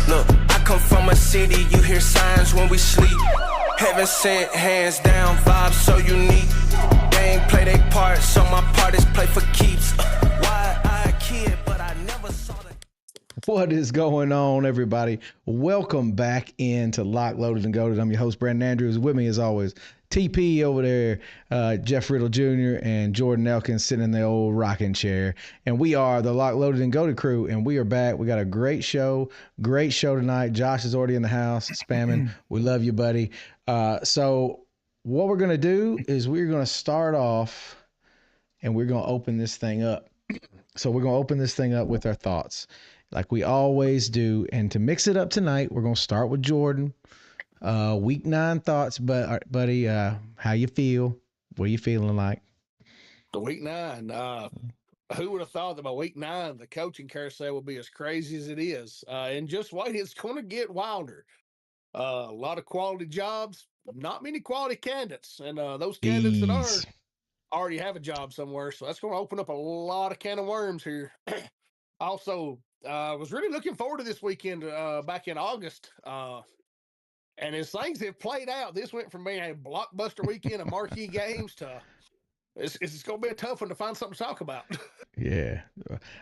Look, I come from a city, you hear signs when we sleep. Heaven sent, hands down, vibes so unique. They ain't play their part, so my part is play for keeps. Wide-eyed kid, but I never saw the... What is going on, everybody? Welcome back into Lock, Loaded, and Goated. I'm your host, Brandon Andrews. With me, as always, TP over there, Jeff Riddle Jr., and Jordan Elkins sitting in the old rocking chair. And we are the Lock, Loaded, and Goated crew, and we are back. We got a great show tonight. Josh is already in the house spamming. We love you, buddy. So what we're going to do is we're going to start off, and we're going to open this thing up. So we're going to open this thing up with our thoughts, like we always do. And to mix it up tonight, we're going to start with Jordan. Week 9 thoughts, buddy. How you feel? What are you feeling like? Week 9. Who would have thought that by week 9, the coaching carousel would be as crazy as it is? And just wait, it's going to get wilder. A lot of quality jobs, not many quality candidates. And those candidates that are already have a job somewhere. So that's going to open up a lot of can of worms here. Also, was really looking forward to this weekend back in August. And as things have played out, this went from being a blockbuster weekend of marquee games to it's going to be a tough one to find something to talk about. Yeah.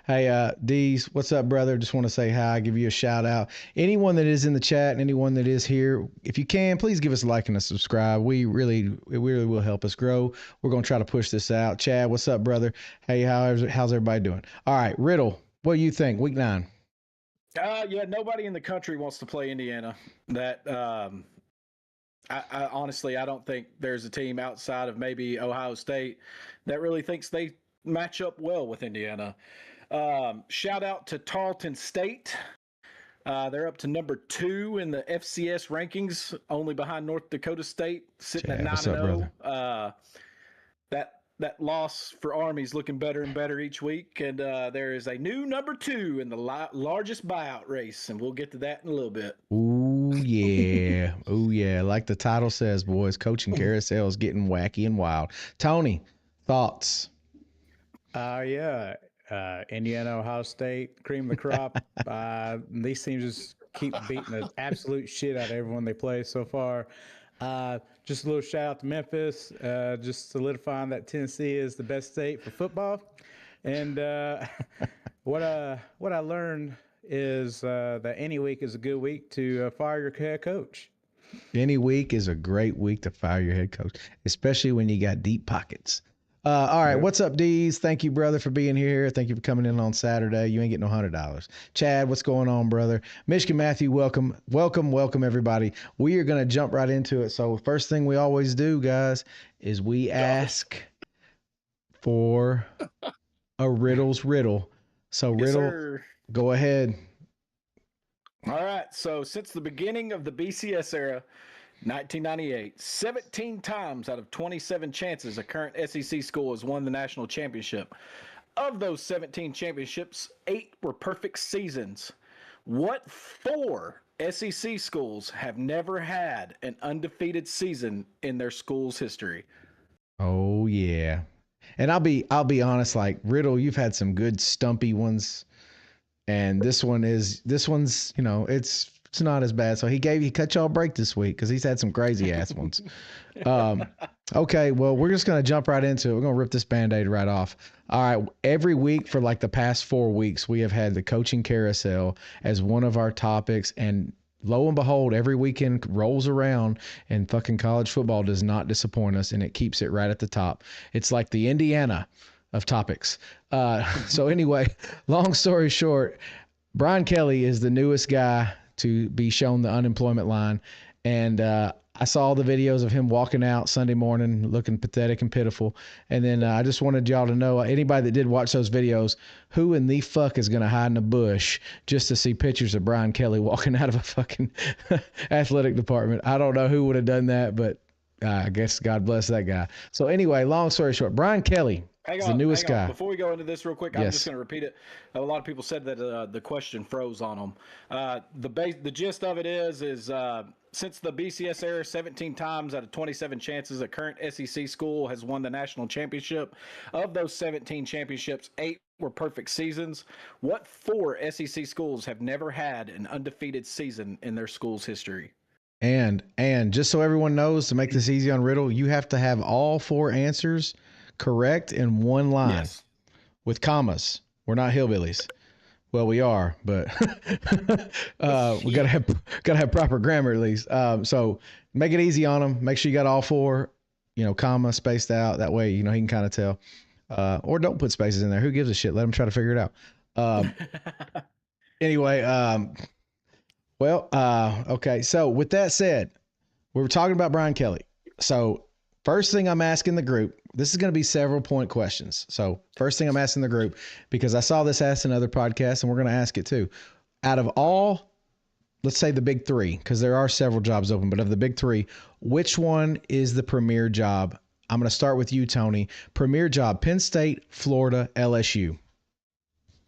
Hey, Deez, what's up, brother? Just want to say hi, give you a shout out. Anyone that is in the chat and anyone that is here, if you can, please give us a like and a subscribe. It really will help us grow. We're going to try to push this out. Chad, what's up, brother? Hey, how's everybody doing? All right, Riddle, what do you think? Week 9. Yeah, nobody in the country wants to play Indiana. That I honestly, I don't think there's a team outside of maybe Ohio State that really thinks they match up well with Indiana. Shout out to Tarleton State. They're up to number 2 in the FCS rankings, only behind North Dakota State, sitting at 9-0. That loss for Army's looking better and better each week, and there is a new number 2 in the largest buyout race, and we'll get to that in a little bit. Ooh, yeah. Ooh, yeah. Like the title says, boys, Coaching Carousel is getting wacky and wild. Tony, thoughts? Yeah. Indiana, Ohio State, cream of the crop. These teams just keep beating the absolute shit out of everyone they play so far. Just a little shout out to Memphis, just solidifying that Tennessee is the best state for football. And what I learned is that any week is a good week to fire your head coach. Any week is a great week to fire your head coach, especially when you got deep pockets. All right, what's up, Deez? Thank you, brother, for being here. Thank you for coming in on Saturday. You ain't getting no $100. Chad, what's going on, brother? Michigan Matthew, welcome, everybody. We are going to jump right into it. So first thing we always do, guys, is we ask for a Riddle's riddle. So Riddle, go ahead. All right, so since the beginning of the BCS era, 1998, 17 times out of 27 chances a current SEC school has won the national championship. Of those 17 championships, 8 were perfect seasons. What 4 SEC schools have never had an undefeated season in their school's history? Oh, yeah. And I'll be honest, like, Riddle, you've had some good stumpy ones. And this one's, you know, it's not as bad. So he cut y'all a break this week because he's had some crazy ass ones. Okay, well, we're just going to jump right into it. We're going to rip this Band-Aid right off. All right, every week for like the past 4 weeks, we have had the coaching carousel as one of our topics. And lo and behold, every weekend rolls around and fucking college football does not disappoint us, and it keeps it right at the top. It's like the Indiana of topics. So anyway, long story short, Brian Kelly is the newest guy to be shown the unemployment line. And I saw the videos of him walking out Sunday morning looking pathetic and pitiful. And then I just wanted y'all to know, anybody that did watch those videos, who in the fuck is going to hide in a bush just to see pictures of Brian Kelly walking out of a fucking athletic department? I don't know who would have done that, but I guess God bless that guy. So anyway, long story short, Brian Kelly Hang He's on, the newest hang on. guy. Before we go into this real quick, I'm Yes. just going to repeat it. A lot of people said that the question froze on them. The gist of it is since the BCS era, 17 times out of 27 chances, a current SEC school has won the national championship. Of those 17 championships, 8 were perfect seasons. What 4 SEC schools have never had an undefeated season in their school's history? And just so everyone knows, to make this easy on Riddle, you have to have all 4 answers correct in one line Yes. with commas. We're not hillbillies. Well, we are, but we gotta have proper grammar at least. So make it easy on them. Make sure you got all 4, comma spaced out. That way, he can kind of tell. Or don't put spaces in there. Who gives a shit? Let them try to figure it out. Anyway, okay. So with that said, we were talking about Brian Kelly. So first thing I'm asking the group, this is going to be several point questions. So first thing I'm asking the group, because I saw this asked in other podcasts and we're going to ask it too. Out of all, let's say the big 3, because there are several jobs open, but of the big 3, which one is the premier job? I'm going to start with you, Tony. Premier job, Penn State, Florida, LSU.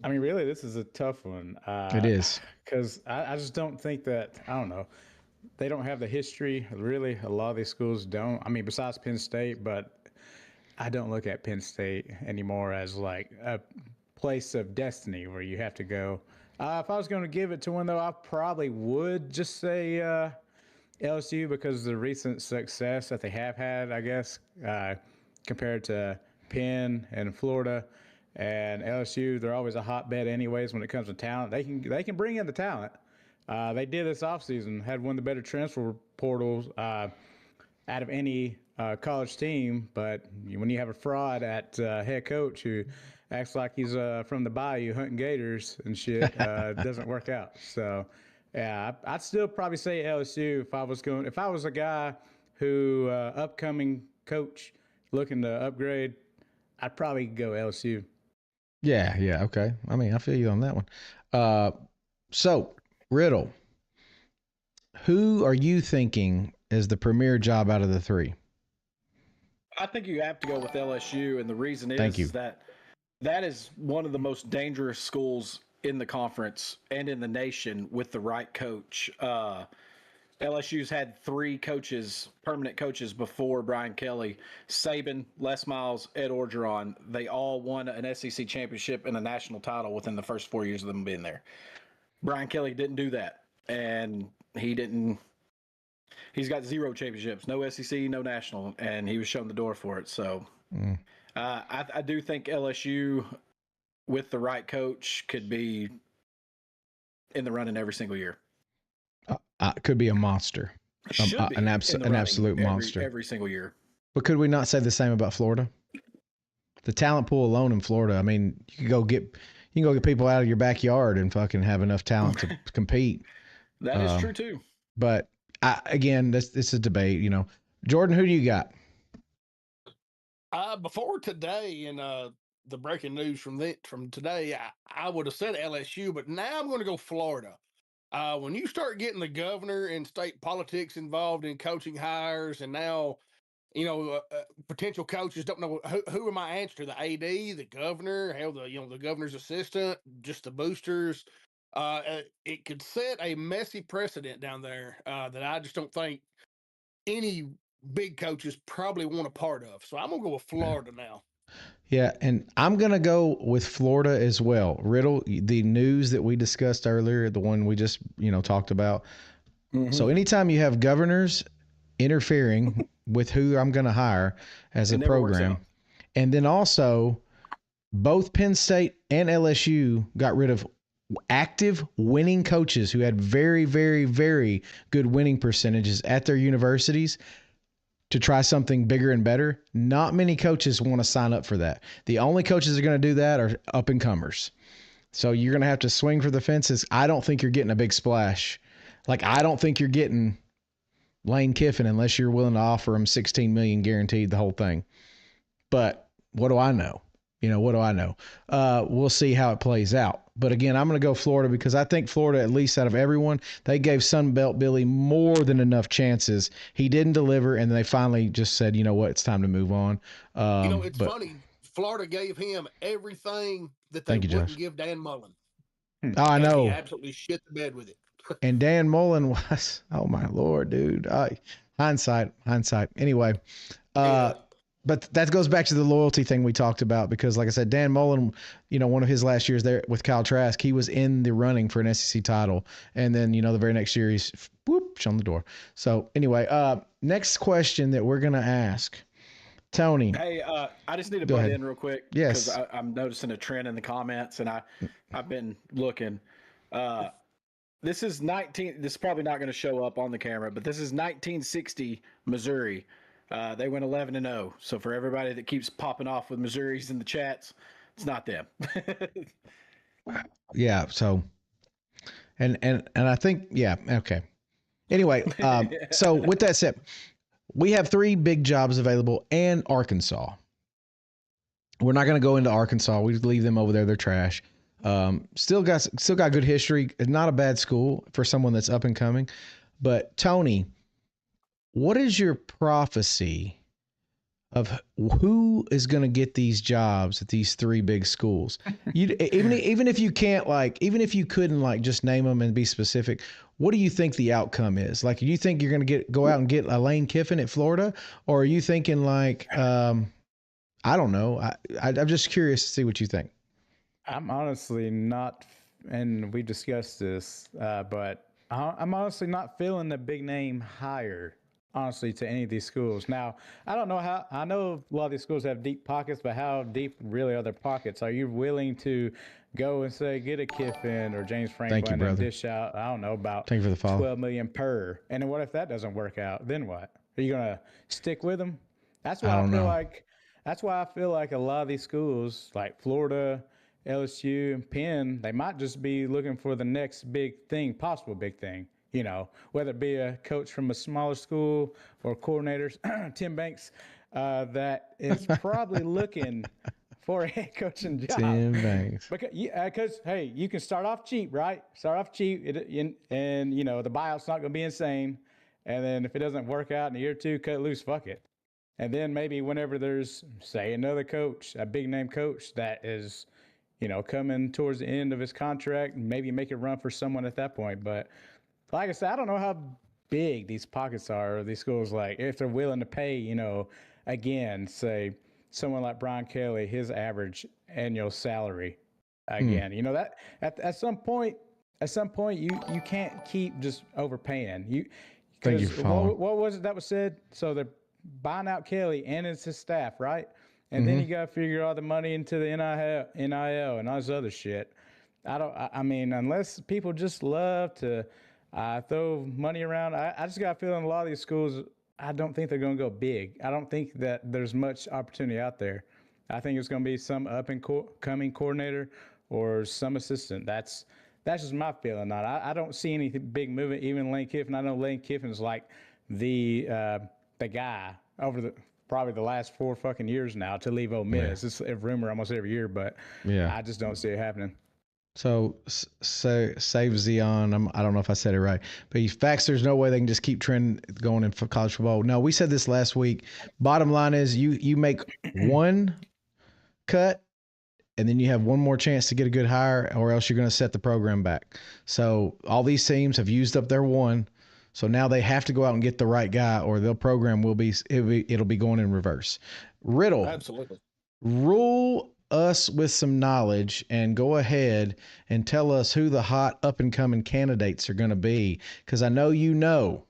I mean, really, this is a tough one. It is. Because I just don't think that, I don't know, they don't have the history. Really, a lot of these schools don't. I mean, besides Penn State, but I don't look at Penn State anymore as like a place of destiny where you have to go. If I was going to give it to one, though, I probably would just say LSU because of the recent success that they have had, I guess, compared to Penn and Florida. And LSU, they're always a hotbed anyways when it comes to talent. They can bring in the talent. They did this offseason, had one of the better transfer portals out of any college team. But when you have a fraud at head coach who acts like he's from the bayou hunting gators and shit, it doesn't work out. So, yeah, I'd still probably say LSU if I was a guy who upcoming coach looking to upgrade, I'd probably go LSU. Yeah, okay. I mean, I feel you on that one. So, Riddle, who are you thinking is the premier job out of the 3? I think you have to go with LSU, and the reason Thank you. is that is one of the most dangerous schools in the conference and in the nation with the right coach. LSU's had 3 permanent coaches before Brian Kelly: Saban, Les Miles, Ed Orgeron. They all won an SEC championship and a national title within the first 4 years of them being there. Brian Kelly didn't do that, and he's got 0 championships, no SEC, no national, and he was shown the door for it. So I do think LSU, with the right coach, could be in the running every single year. Could be a monster, an absolute monster every single year. But could we not say the same about Florida? The talent pool alone in Florida. I mean, you can go get people out of your backyard and fucking have enough talent to compete. That is true too. But again, this is a debate. Jordan, who do you got? Before today, and the breaking news from today, I would have said LSU, but now I'm going to go Florida. When you start getting the governor and state politics involved in coaching hires, and now, potential coaches don't know who am I answering to, the AD, the governor, hell, the governor's assistant, just the boosters. It could set a messy precedent down there that I just don't think any big coaches probably want a part of. So I'm going to go with Florida now. Yeah, and I'm going to go with Florida as well. Riddle, the news that we discussed earlier, the one we just, talked about. Mm-hmm. So anytime you have governors interfering with who I'm going to hire as a program, and then also both Penn State and LSU got rid of active winning coaches who had very, very, very good winning percentages at their universities to try something bigger and better. Not many coaches want to sign up for that. The only coaches that are going to do that are up and comers. So you're going to have to swing for the fences. I don't think you're getting a big splash. Like, I don't think you're getting Lane Kiffin unless you're willing to offer him $16 million guaranteed, the whole thing. But what do I know? What do I know? We'll see how it plays out. But again, I'm going to go Florida because I think Florida, at least out of everyone, they gave Sunbelt Billy more than enough chances. He didn't deliver, and they finally just said, you know what, it's time to move on. It's funny. Florida gave him everything that they Thank you, wouldn't Josh. give Dan Mullen. Oh, I And he know. absolutely shit the bed with it. And Dan Mullen was, oh my Lord, dude. Hindsight. Anyway, Yeah. but that goes back to the loyalty thing we talked about, because like I said, Dan Mullen, one of his last years there with Kyle Trask, he was in the running for an SEC title. And then, the very next year he's shown the door. So anyway, next question that we're going to ask, Tony. Hey, I just need to Go butt ahead. in real quick. Yes. Because I'm noticing a trend in the comments, and I've been looking. This is this is probably not going to show up on the camera, but this is 1960 Missouri. They went 11-0. So for everybody that keeps popping off with Missouri's in the chats, it's not them. Yeah. So, and I think, yeah. Okay. Anyway, so with that said, we have 3 big jobs available and Arkansas. We're not going to go into Arkansas. We leave them over there. They're trash. Still got good history. Not a bad school for someone that's up and coming. But Tony, what is your prophecy of who is going to get these jobs at these 3 big schools? Even if you can't, even if you couldn't just name them and be specific, what do you think the outcome is? Do you think you're going to go out and get a Lane Kiffin at Florida, or are you thinking I don't know. I'm just curious to see what you think. I'm honestly not, and we discussed this, but I'm honestly not feeling the big name hire, honestly, to any of these schools. Now, I don't know I know a lot of these schools have deep pockets, but how deep really are their pockets? Are you willing to go and say, get a Kiffin or James Franklin and dish out, I don't know, about Thank you for the follow. $12 million per? And then what if that doesn't work out? Then what? Are you going to stick with them? That's why I feel like a lot of these schools, like Florida, LSU, and Penn, they might just be looking for the next big thing, possible big thing, whether it be a coach from a smaller school or coordinators, Tim Banks, that is probably looking for a head coaching job. Tim Banks. Because, hey, you can start off cheap, right? Start off cheap, and the buyout's not going to be insane. And then if it doesn't work out in a year or 2, cut it loose, fuck it. And then maybe whenever there's, say, another coach, a big name coach that is, coming towards the end of his contract, maybe make it run for someone at that point. But like I said, I don't know how big these pockets are, or these schools, if they're willing to pay, again, say someone like Brian Kelly, his average annual salary again, that at some point you can't keep just overpaying. Thank you for following. What was it that was said? So they're buying out Kelly and it's his staff, right? And then you got to figure all the money into the NIL and all this other shit. I mean, unless people just love to throw money around, I just got a feeling a lot of these schools, I don't think they're going to go big. I don't think that there's much opportunity out there. I think it's going to be some up-and-coming coordinator or some assistant. That's just my feeling on it. I don't see any big movement. Even Lane Kiffin, I know Lane Kiffin's like the guy over probably the last 4 fucking years now to leave Ole Miss. It's a rumor almost every year, but I just don't see it happening. So save Zion. I don't know if I said it right, but facts. There's no way they can just keep trending going in for college football. No, we said this last week. Bottom line is you make one cut, and then you have one more chance to get a good hire, or else you're going to set the program back. So all these teams have used up their one. So now they have to go out and get the right guy, or their program it'll be going in reverse. Riddle, Absolutely. Rule us with some knowledge and go ahead and tell us who the hot up and coming candidates are going to be, because I know you know.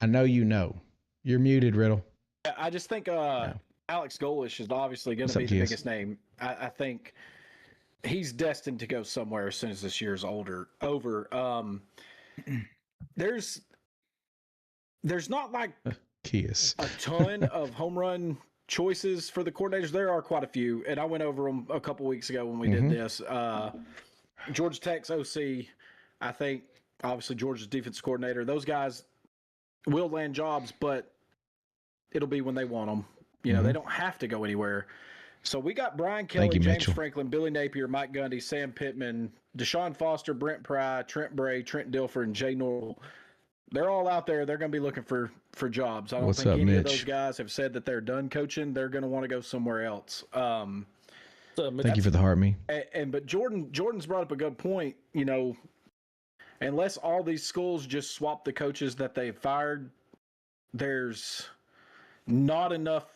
You're muted, Riddle. I just think Alex Golish is obviously going to be the biggest name. I think he's destined to go somewhere as soon as this year's over. There's not like Kiss. a ton of home run choices for the coordinators. There are quite a few, and I went over them a couple weeks ago when we did this. Georgia Tech's OC, I think, obviously Georgia's defense coordinator. Those guys will land jobs, but it'll be when they want them. They don't have to go anywhere. So we got Brian Kelly, James Mitchell. Franklin, Billy Napier, Mike Gundy, Sam Pittman, Deshaun Foster, Brent Pry, Trent Bray, Trent Dilfer, and Jay Norwell. they're all out there. They're going to be looking for jobs. I don't What's think up, any Mitch? of those guys have said that they're done coaching. They're going to want to go somewhere else. Thank you for the heart, me. But Jordan's brought up a good point. You know, unless all these schools just swap the coaches that they've fired, there's not enough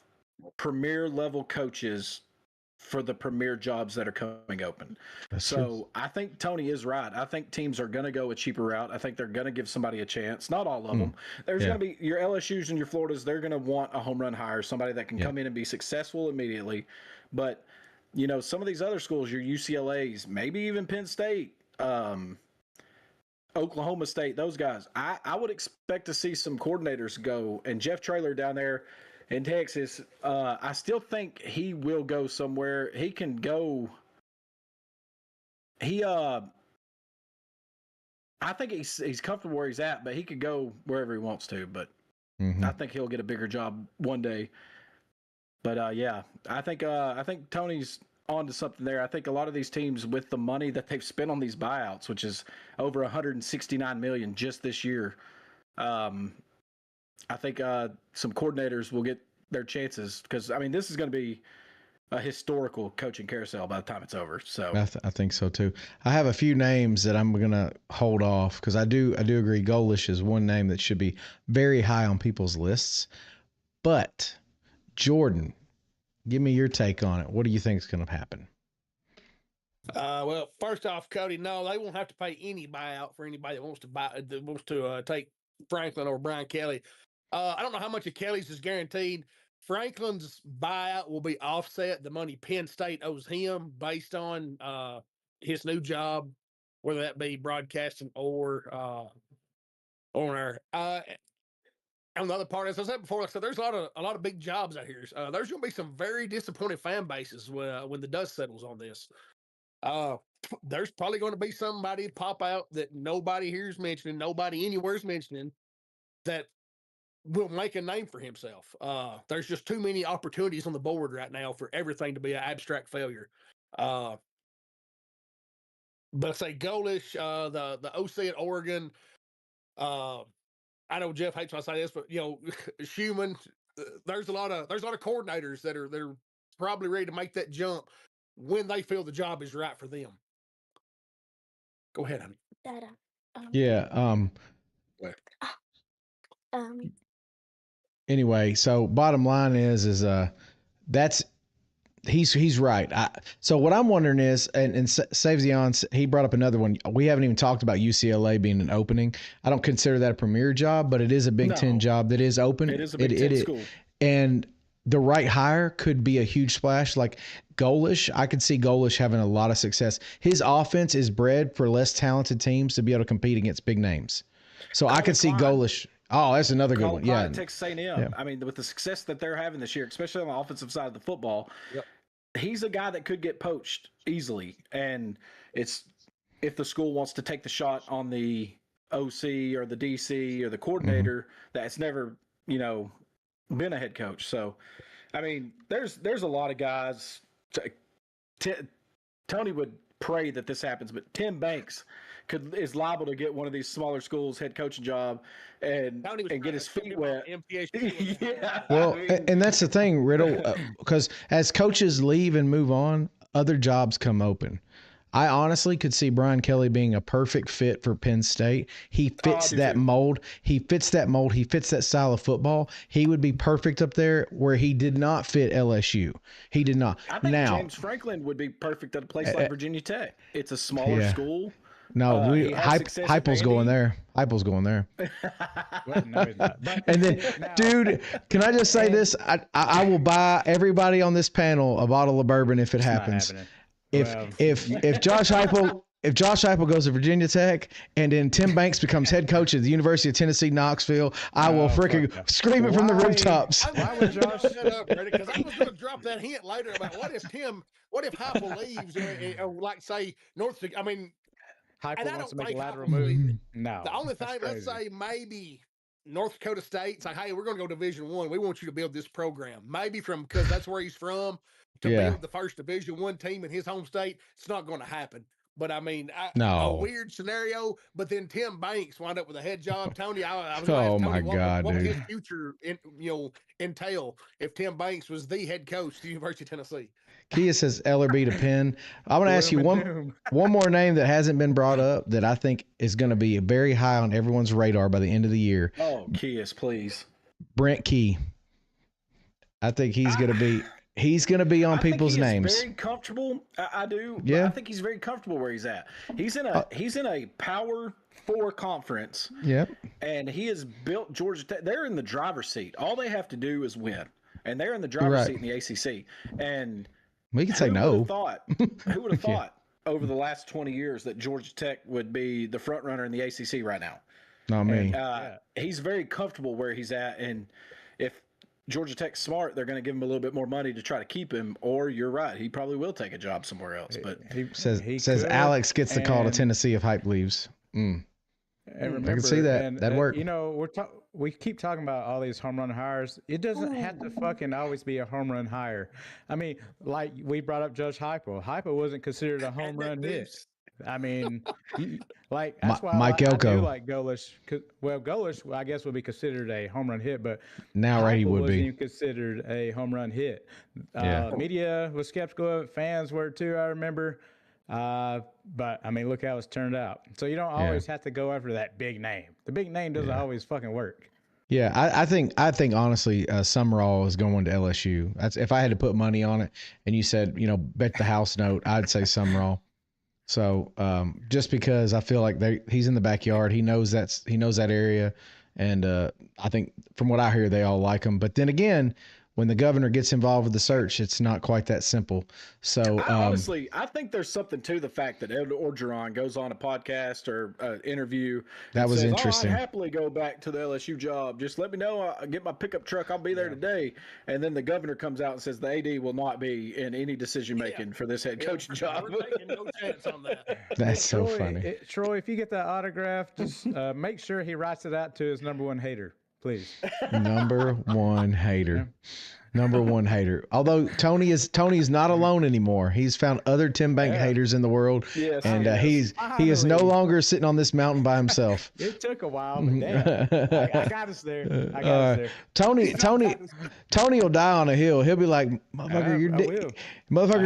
premier level coaches for the premier jobs that are coming open. That's true. I think Tony is right. I think teams are going to go a cheaper route. I think they're going to give somebody a chance. Not all of them. There's going to be your LSUs and your Floridas. They're going to want a home run hire, somebody that can come in and be successful immediately. But you know, some of these other schools, your UCLA's, maybe even Penn State, Oklahoma State, those guys, I would expect to see some coordinators go. And Jeff Traylor down there in Texas, I still think he will go somewhere. He can go. I think he's comfortable where he's at, but he could go wherever he wants to. But I think he'll get a bigger job one day. But yeah, I think Tony's onto something there. I think a lot of these teams, with the money that they've spent on these buyouts, which is over $169 million just this year, I think some coordinators will get their chances, because I mean, this is going to be a historical coaching carousel by the time it's over. So I think so too. I have a few names that I'm going to hold off, because I do agree Golish is one name that should be very high on people's lists. But Jordan, give me your take on it. What do you think is going to happen? Well, first off, Cody, no, they won't have to pay any buyout for anybody that wants to take Franklin or Brian Kelly. I don't know how much of Kelly's is guaranteed. Franklin's buyout will be offset the money Penn State owes him based on his new job, whether that be broadcasting or on air. On the other part, as I said before, like I said, there's a lot of big jobs out here. There's going to be some very disappointed fan bases when the dust settles on this. There's probably going to be somebody pop out that nobody here's mentioning, nobody anywhere's mentioning, that will make a name for himself. There's just too many opportunities on the board right now for everything to be an abstract failure. But I say Golish, the OC at Oregon. I know Jeff hates when I say this, but you know, Schumann. There's a lot of coordinators that are probably ready to make that jump when they feel the job is right for them. Go ahead, honey. Anyway, so bottom line is that's he's right. So what I'm wondering is, and Savion, he brought up another one. We haven't even talked about UCLA being an opening. I don't consider that a premier job, but it is a Big Ten job that is open. It is a Big Ten school. And the right hire could be a huge splash. Like Golish, I could see Golish having a lot of success. His offense is bred for less talented teams to be able to compete against big names. So I could see Golish. Oh, that's another good one. Yeah. Texas A&M. Yeah. I mean, with the success that they're having this year, especially on the offensive side of the football, he's a guy that could get poached easily. And it's if the school wants to take the shot on the OC or the DC or the coordinator that's never, you know, been a head coach. So, I mean, there's a lot of guys. Tony would pray that this happens, but Tim Banks is liable to get one of these smaller schools head coaching job and get his feet wet. Yeah. Well, and that's the thing, Riddle, because as coaches leave and move on, other jobs come open. I honestly could see Brian Kelly being a perfect fit for Penn State. He fits that mold. He fits that mold. He fits that style of football. He would be perfect up there where he did not fit LSU. He did not. I think James Franklin would be perfect at a place like Virginia Tech. It's a smaller school. No, Heupel's going there. Heupel's going there. And then, dude, can I just say this? I will buy everybody on this panel a bottle of bourbon if it happens. If Josh Heupel goes to Virginia Tech and then Tim Banks becomes head coach at the University of Tennessee, Knoxville, I will freaking scream it from the rooftops. Why would Josh shut up, because I was going to drop that hint later about what if Heupel leaves, or like say I mean. Heupel wants to make a lateral move. No. The only thing, let's say maybe North Dakota State say, hey, we're going to go Division I. We want you to build this program. Maybe because that's where he's from, to build the first Division I team in his home state. It's not going to happen. But I mean, a No. weird scenario. But then Tim Banks wound up with a head job. Tony, I was Oh, going to ask Tony my God, what would dude. his future entail if Tim Banks was the head coach at the University of Tennessee. Kia says Ellerby to Penn. I'm going to ask you one more name that hasn't been brought up that I think is going to be very high on everyone's radar by the end of the year. Oh, Kias, please. Brent Key. I think he's going to be on people's names. Very comfortable. I do. Yeah. I think he's very comfortable where he's at. He's in a Power 4 conference. Yep. And he has built Georgia Tech. They're in the driver's seat. All they have to do is win, and they're in the driver's seat in the ACC. And we can say no. Who would have thought over the last 20 years that Georgia Tech would be the front runner in the ACC right now? Not me. He's very comfortable where he's at, and if Georgia Tech's smart, they're going to give him a little bit more money to try to keep him. Or you're right, he probably will take a job somewhere else. But he says Alex gets the call to Tennessee if hype leaves. And remember, I can see that. That'd work. You know, we keep talking about all these home run hires. It doesn't have to fucking always be a home run hire. I mean, like we brought up Judge Heupel. Heupel wasn't considered a home run hit. I mean, that's why Mike I Elko. do like Golish. Well, Golish, I guess, would be considered a home run hit, but now he would wasn't be even considered a home run hit. Yeah. Media was skeptical of it. Fans were too, I remember. But I mean, look how it's turned out. So you don't always have to go after that big name. The big name doesn't always fucking work. Yeah, I think honestly, Summerall is going to LSU. That's if I had to put money on it, and you said bet the house note, I'd say Summerall. So just because I feel like he's in the backyard, he knows that area, and I think from what I hear, they all like him. But then again, when the governor gets involved with the search, it's not quite that simple. So honestly, I think there's something to the fact that Ed Orgeron goes on a podcast or interview. That was interesting. I'd happily go back to the LSU job. Just let me know. I'll get my pickup truck. I'll be there today. And then the governor comes out and says the AD will not be in any decision making for this head coaching job. We're taking no chance on that. That's so funny. Troy, if you get that autograph, just make sure he writes it out to his number one hater. Please. Number one hater. Number one hater. Although Tony is not alone anymore. He's found other Tim Bank haters in the world. Yes, and he is no longer sitting on this mountain by himself. It took a while, but damn. I got us there. I got us there. Tony will die on a hill. He'll be like, motherfucker,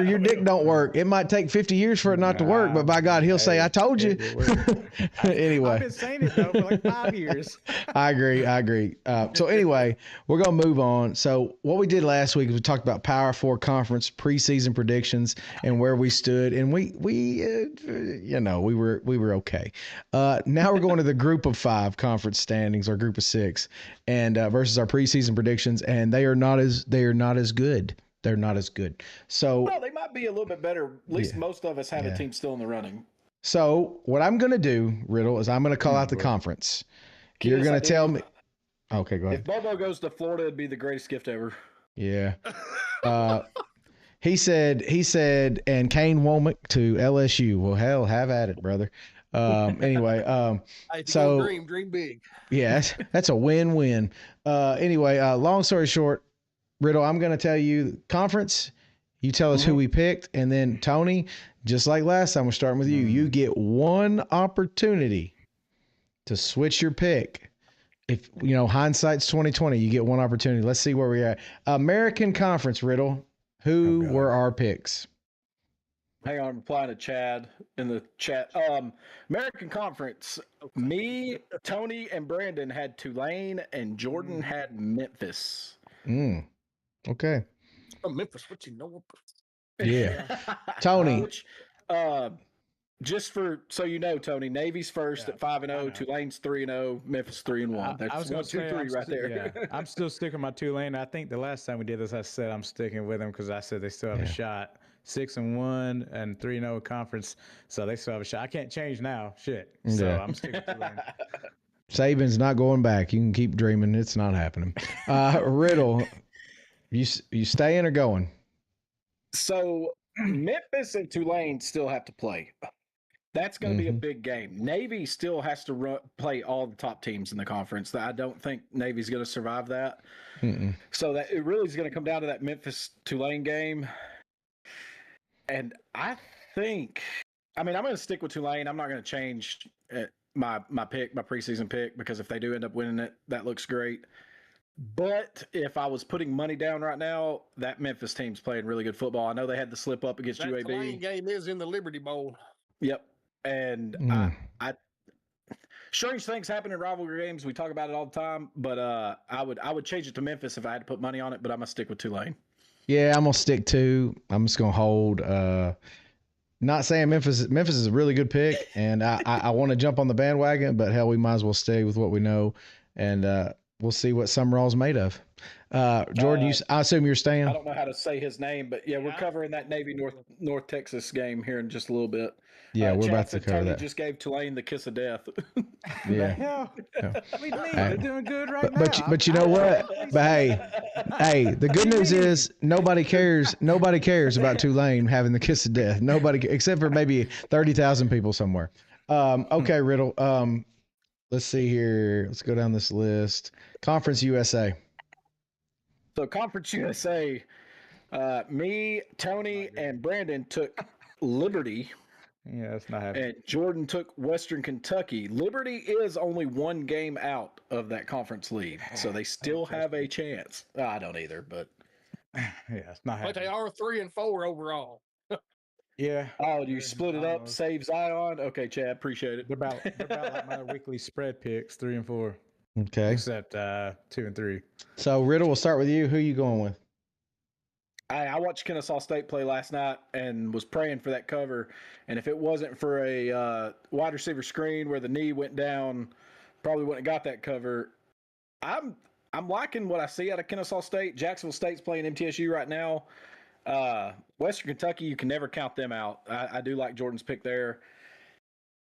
your dick don't work. It might take 50 years for it not to work, but by God, he'll say, I told you. Anyway. I've been saying it though for like 5 years. I agree. So anyway, we're going to move on. So what we did last week is we talked about Power 4 conference preseason predictions and where we stood, and we were okay. Now we're going to the group of 5 conference standings, or group of 6, and versus our preseason predictions, and they are not as good. They're not as good. So well, they might be a little bit better. At least most of us have a team still in the running. So what I'm going to do, Riddle, is I'm going to call out the conference. You're going to tell me. Okay, go ahead. If Bobo goes to Florida, it'd be the greatest gift ever. Yeah. He said, and Kane Womack to LSU. Well, hell, have at it, brother. Anyway, so dream big. Yeah, that's a win-win. Anyway, long story short, Riddle, I'm going to tell you conference. You tell us who we picked, and then Tony, just like last time, we're starting with you. You get one opportunity to switch your pick. If hindsight's 2020, you get one opportunity. Let's see where we're at. American Conference, Riddle. Who were our picks? Hang on, I'm replying to Chad in the chat. American Conference. Me, Tony, and Brandon had Tulane, and Jordan had Memphis. Okay. Oh, Memphis, what you know? Yeah. Tony. Just so you know, Tony, Navy's first at 5-0, Tulane's 3-0, Memphis 3-1. That's I was going to say 3 right there. Yeah, I'm still sticking with my Tulane. I think the last time we did this, I said I'm sticking with them because I said they still have a shot. 6-1 and 3-0 conference, so they still have a shot. I can't change now. Shit. So I'm sticking with Tulane. Saban's not going back. You can keep dreaming. It's not happening. Riddle, you staying or going? So Memphis and Tulane still have to play. That's going to be a big game. Navy still has to play all the top teams in the conference. I don't think Navy's going to survive that. So that it really is going to come down to that Memphis-Tulane game. And I think I mean, I'm going to stick with Tulane. I'm not going to change my preseason pick, because if they do end up winning it, that looks great. But if I was putting money down right now, that Memphis team's playing really good football. I know they had the slip up against That UAB. Tulane game is in the Liberty Bowl. Yep. And I strange things happen in rivalry games. We talk about it all the time, but I would change it to Memphis if I had to put money on it, but I'm going to stick with Tulane. Yeah, I'm gonna stick to. I'm just gonna hold. Not saying Memphis is a really good pick, and I want to jump on the bandwagon, but hell, we might as well stay with what we know, and we'll see what Summerall's made of. Jordan, I assume you're staying. I don't know how to say his name, but yeah, we're covering that Navy North Texas game here in just a little bit. Yeah, we're Chad about to said cover Tony that. just gave Tulane the kiss of death. Yeah. They're doing good right now. But you know what? But hey, the good news is nobody cares. Nobody cares about Tulane having the kiss of death. Nobody, except for maybe 30,000 people somewhere. Okay, Riddle. Let's see here. Let's go down this list. Conference USA. So Conference USA, me, Tony, and Brandon took Liberty. Yeah, that's not happening. And Jordan took Western Kentucky. Liberty is only one game out of that conference lead, so they still have a chance. I don't either, but yeah, it's not happening. But they are 3-4 overall. Yeah. Oh, do you split it up? Save Zion? Okay, Chad, appreciate it. They're about like my weekly spread picks, 3 and 4. Okay. Except 2 and 3. So Riddle, we'll start with you. Who are you going with? I watched Kennesaw State play last night and was praying for that cover. And if it wasn't for a wide receiver screen where the knee went down, probably wouldn't have got that cover. I'm liking what I see out of Kennesaw State. Jacksonville State's playing MTSU right now. Western Kentucky, you can never count them out. I do like Jordan's pick there.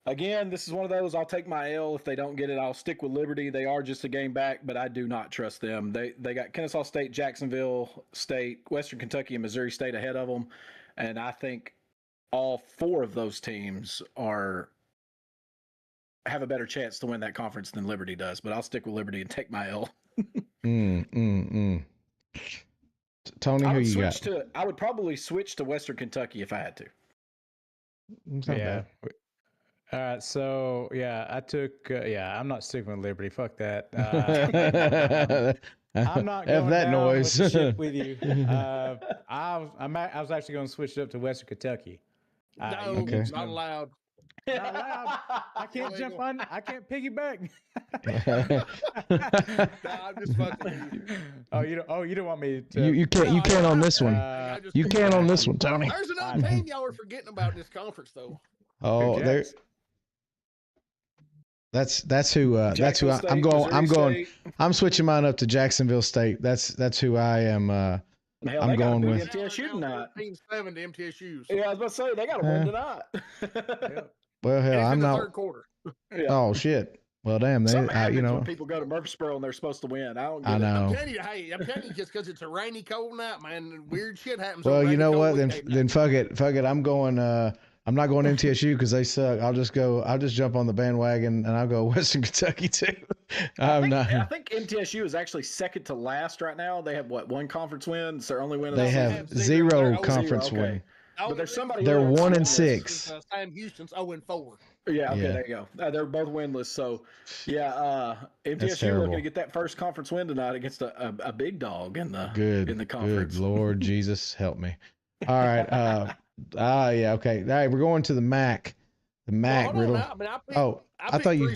Again, this is one of those, I'll take my L. If they don't get it, I'll stick with Liberty. They are just a game back, but I do not trust them. They got Kennesaw State, Jacksonville State, Western Kentucky, and Missouri State ahead of them. And I think all 4 of those teams have a better chance to win that conference than Liberty does. But I'll stick with Liberty and take my L. Tony, who you got? I would probably switch to Western Kentucky if I had to. Yeah. All right, so I took. I'm not sticking with Liberty. Fuck that. I'm not going that down noise with the ship with you. I was actually going to switch it up to Western Kentucky. No, Okay. not allowed. Not allowed. I can't jump on. I can't piggyback. Nah, I'm just fucking with you. You don't want me to. You can't on this one. You can't on this one, Tony. There's another team y'all are forgetting about in this conference, though. Oh, there. That's who I'm going. State. I'm switching mine up to Jacksonville State. That's who I am. Hell, I'm going with MTSU tonight. 7 to MTSU. Yeah, I was about to say they got to win tonight. Well, hell, I'm not. Third quarter. Yeah. Oh shit. Well, damn. Something They, happens you know. when people go to Murfreesboro and they're supposed to win. I don't get I it. know. I'm telling you, just because it's a rainy, cold night, man, weird shit happens. Well, on you know what? rainy, cold Then fuck it. I'm going. I'm not going MTSU because they suck. I'll just jump on the bandwagon and I'll go Western Kentucky too. I think MTSU is actually second to last right now. They have one conference win. It's their only win. Of They the have season. zero conference okay. win. But there's somebody. They're else 1-6. Sam Houston's 0-4. Yeah. Okay. Yeah. There you go. They're both winless. So, MTSU terrible. looking to get that first conference win tonight against a big dog in the conference. Good Lord Jesus, help me. All right. Yeah. Okay. All right. We're going to the MAC. The MAC. Riddle. I thought you.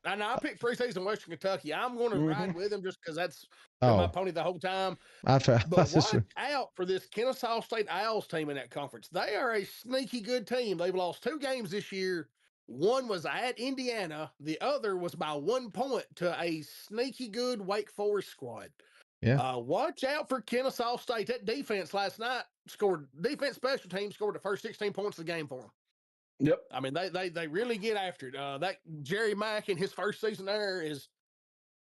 I picked preseason Western Kentucky. I'm going to ride with him just because that's been my pony the whole time. But watch out for this Kennesaw State Owls team in that conference. They are a sneaky good team. They've lost 2 games this year. One was at Indiana. The other was by 1 point to a sneaky good Wake Forest squad. Yeah. Watch out for Kennesaw State. That defense last night defense special team scored the first 16 points of the game for them. Yep. I mean, they really get after it. That Jerry Mack in his first season there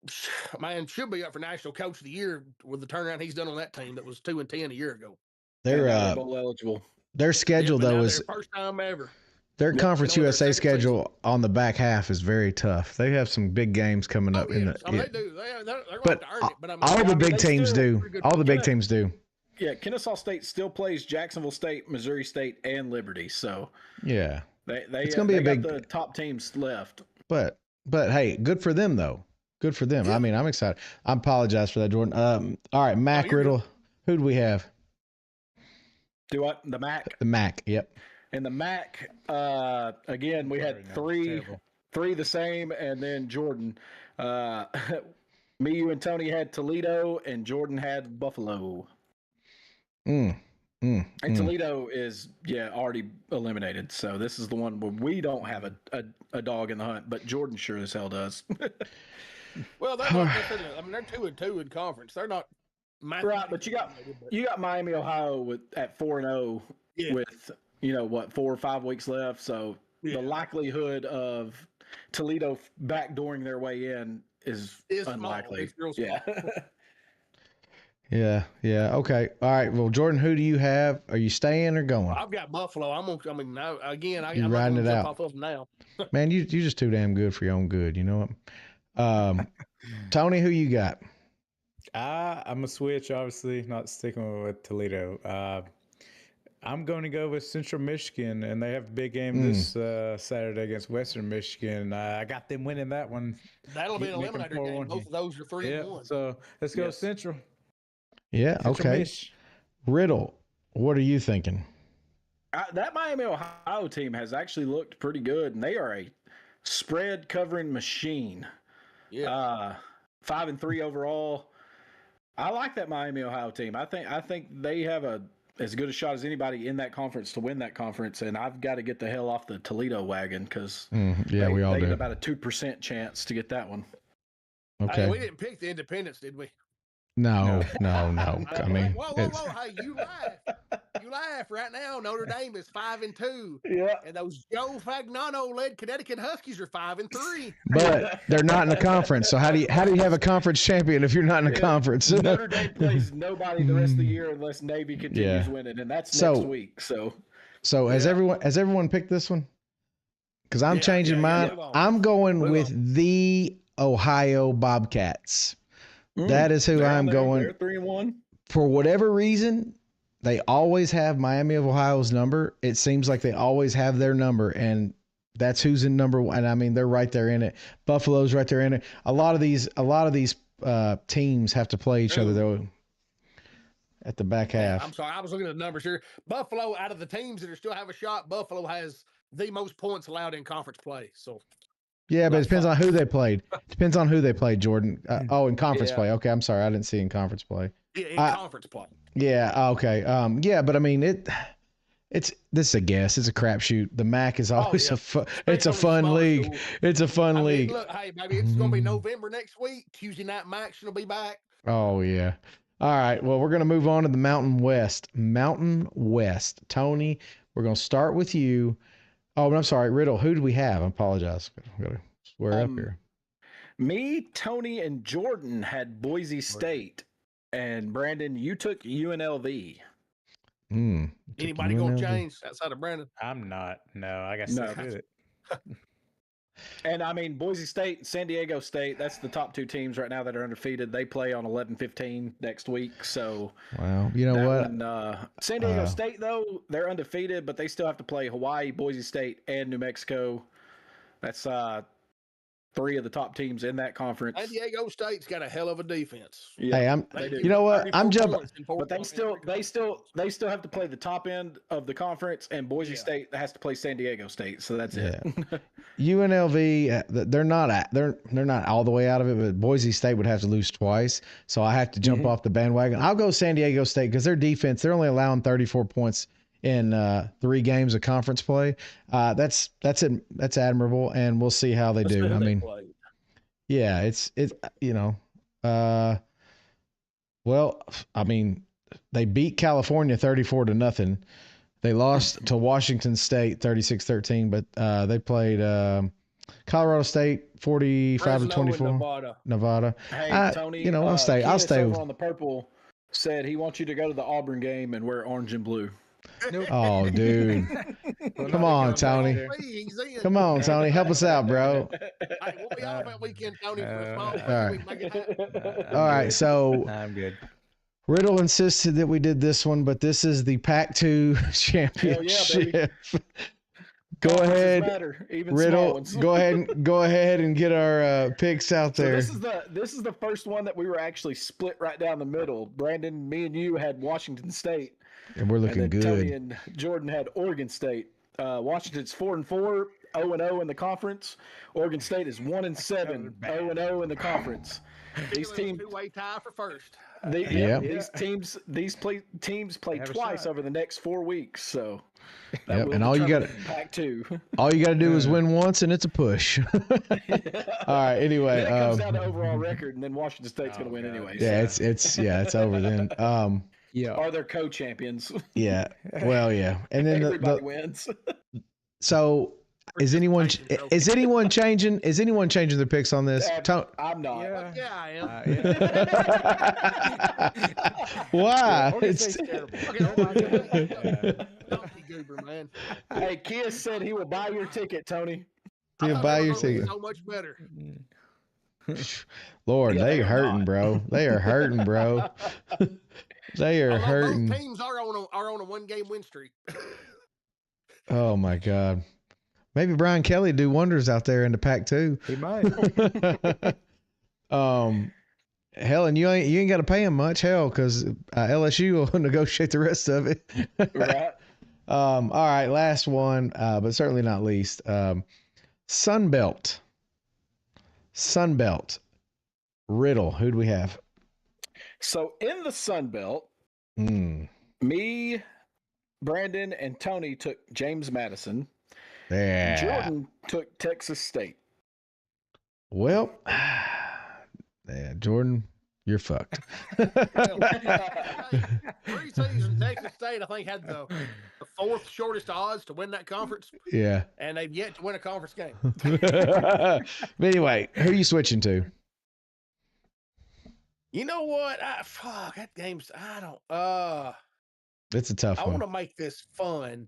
should be up for National Coach of the Year with the turnaround he's done on that team that was 2-10 a year ago. They're bowl eligible. Their schedule though is first time ever. Their Conference USA schedule on the back half is very tough. They have some big games coming up. They do. They're going but to earn it. But I mean, all the big teams do. pretty good All the big team. teams do. Kennesaw State still plays Jacksonville State, Missouri State, and Liberty. So Yeah. it's gonna be a big. got the top teams left. But hey, good for them though. Good for them. I mean, I'm excited. I apologize for that, Jordan. All right, Mac Riddle. Who do we have? Do what? The MAC. The MAC. Yep. And the MAC. Again, we had three the same, and then Jordan. Me, you, and Tony had Toledo, and Jordan had Buffalo. And Toledo is already eliminated. So this is the one where we don't have a dog in the hunt, but Jordan sure as hell does. Well, they're not. I mean, they're 2-2 in conference. They're not. Right, but you got Miami, Ohio at 4-0 with 4 or 5 weeks left. So the likelihood of Toledo backdooring their way in is unlikely. Yeah. Yeah. Okay. All right. Well, Jordan, who do you have? Are you staying or going? I've got Buffalo. I'm riding it out off of them now. Man, you're just too damn good for your own good. You know what? Tony, who you got? I'm a switch, obviously, not sticking with Toledo. I'm going to go with Central Michigan, and they have a big game this Saturday against Western Michigan. I got them winning that one. That'll be an eliminator game. Both of those are 3-1. So let's go Central. Yeah, Central okay. Mich. Riddle, what are you thinking? That Miami, Ohio team has actually looked pretty good, and they are a spread covering machine. Yeah. 5-3 overall. I like that Miami, Ohio team. I think they have as good a shot as anybody in that conference to win that conference, and I've got to get the hell off the Toledo wagon because we all do. About a 2% chance to get that one. Okay. Hey, we didn't pick the Independents, did we? No. I mean, whoa! Hey, you laugh right now. Notre Dame is 5-2. Yeah, and those Joe Fagnano-led Connecticut Huskies are 5-3. But they're not in the conference. So how do you have a conference champion if you're not in the conference? Notre Dame plays nobody the rest of the year unless Navy continues winning, and that's next week. So has everyone picked this one? Because I'm changing mine. I'm going with the Ohio Bobcats. That is who I'm going. They're 3-1. For whatever reason, they always have Miami of Ohio's number. It seems like they always have their number, and that's who's in number one. And I mean, they're right there in it. Buffalo's right there in it. A lot of these teams have to play each other though at the back half. I'm sorry, I was looking at the numbers here. Buffalo, out of the teams that still have a shot, Buffalo has the most points allowed in conference play. So. Yeah, but it depends on who they played. Depends on who they played, Jordan. In conference play. Okay, I'm sorry. I didn't see in conference play. Yeah, in conference play. Yeah, okay. But I mean, this is a guess. It's a crapshoot. The MAC is always it's a fun league. School. It's a fun league. Look, hey, maybe it's going to be November next week. Tuesday night MAC's will be back. Oh, yeah. All right. Well, we're going to move on to the Mountain West. Mountain West. Tony, we're going to start with you. Oh, I'm sorry, Riddle. Who do we have? I apologize. I've got to swear up here. Me, Tony, and Jordan had Boise State. And Brandon, you took UNLV. Anybody going to change outside of Brandon? I'm not. No, I got to do it. And I mean, Boise State, San Diego State, that's the top two teams right now that are undefeated. They play on 11-15 next week. So, wow. You know what? One, San Diego State, though, they're undefeated, but they still have to play Hawaii, Boise State, and New Mexico. That's three of the top teams in that conference. San Diego State's got a hell of a defense. Yeah, hey, you know what? I'm jumping. But they still have to play the top end of the conference, and Boise State has to play San Diego State. So that's it. UNLV, they're not all the way out of it, but Boise State would have to lose twice. So I have to jump off the bandwagon. I'll go San Diego State because their defense, they're only allowing 34 points in 3 games of conference play. That's admirable, and we'll see how they do. I mean, yeah, it's well, I mean, they beat California 34-0. They lost to Washington State 36-13, but they played Colorado State 45-24. Nevada. Hey, Tony, I'll stay. Over on the purple said he wants you to go to the Auburn game and wear orange and blue. Oh, dude. Come on, Tony. Come on, Tony. Help us out, bro. Hey, we'll be off that weekend, Tony, for a small all right. So I'm good. Riddle insisted that we did this one, but this is the Pac-2 championship. Go ahead, matter, even Riddle. Go ahead and get our picks out there. So this is the first one that we were actually split right down the middle. Brandon, me and you had Washington State, and we're looking good. Tony and Jordan had Oregon State. Washington's 4-4, 0-0 in the conference. Oregon State is 1-7, 0-0 in the conference. These teams two-way tie for first. These teams play twice over the next 4 weeks. So, and all you got Pac-2. All you got to do is win once, and it's a push. All right. Anyway, it comes down to overall record, and then Washington State's going to win anyway. Yeah, so. it's over then. Are they co-champions? Yeah. Well, yeah, and then everybody wins. So. Is anyone changing their picks on this? I'm not. Yeah, I am. Why? It's terrible. Goober, man. Hey, Kia said he will buy your ticket, Tony. He'll buy your ticket. So much better. Lord, they hurting, bro. They are hurting, bro. They are hurting. Both teams are on a 1-game win streak. Oh my God. Maybe Brian Kelly do wonders out there in the Pac-2. He might. Hell, and you ain't got to pay him much, because LSU will negotiate the rest of it. Right. All right, last one, but certainly not least. Sunbelt. Riddle. Who do we have? So in the Sunbelt, me, Brandon, and Tony took James Madison. Yeah. Jordan took Texas State. Well, yeah, Jordan, you're fucked. 3 seasons, Texas State, I think, had the 4th shortest odds to win that conference. Yeah. And they've yet to win a conference game. But anyway, who are you switching to? You know what? That game's, It's a tough I one. want to make this fun.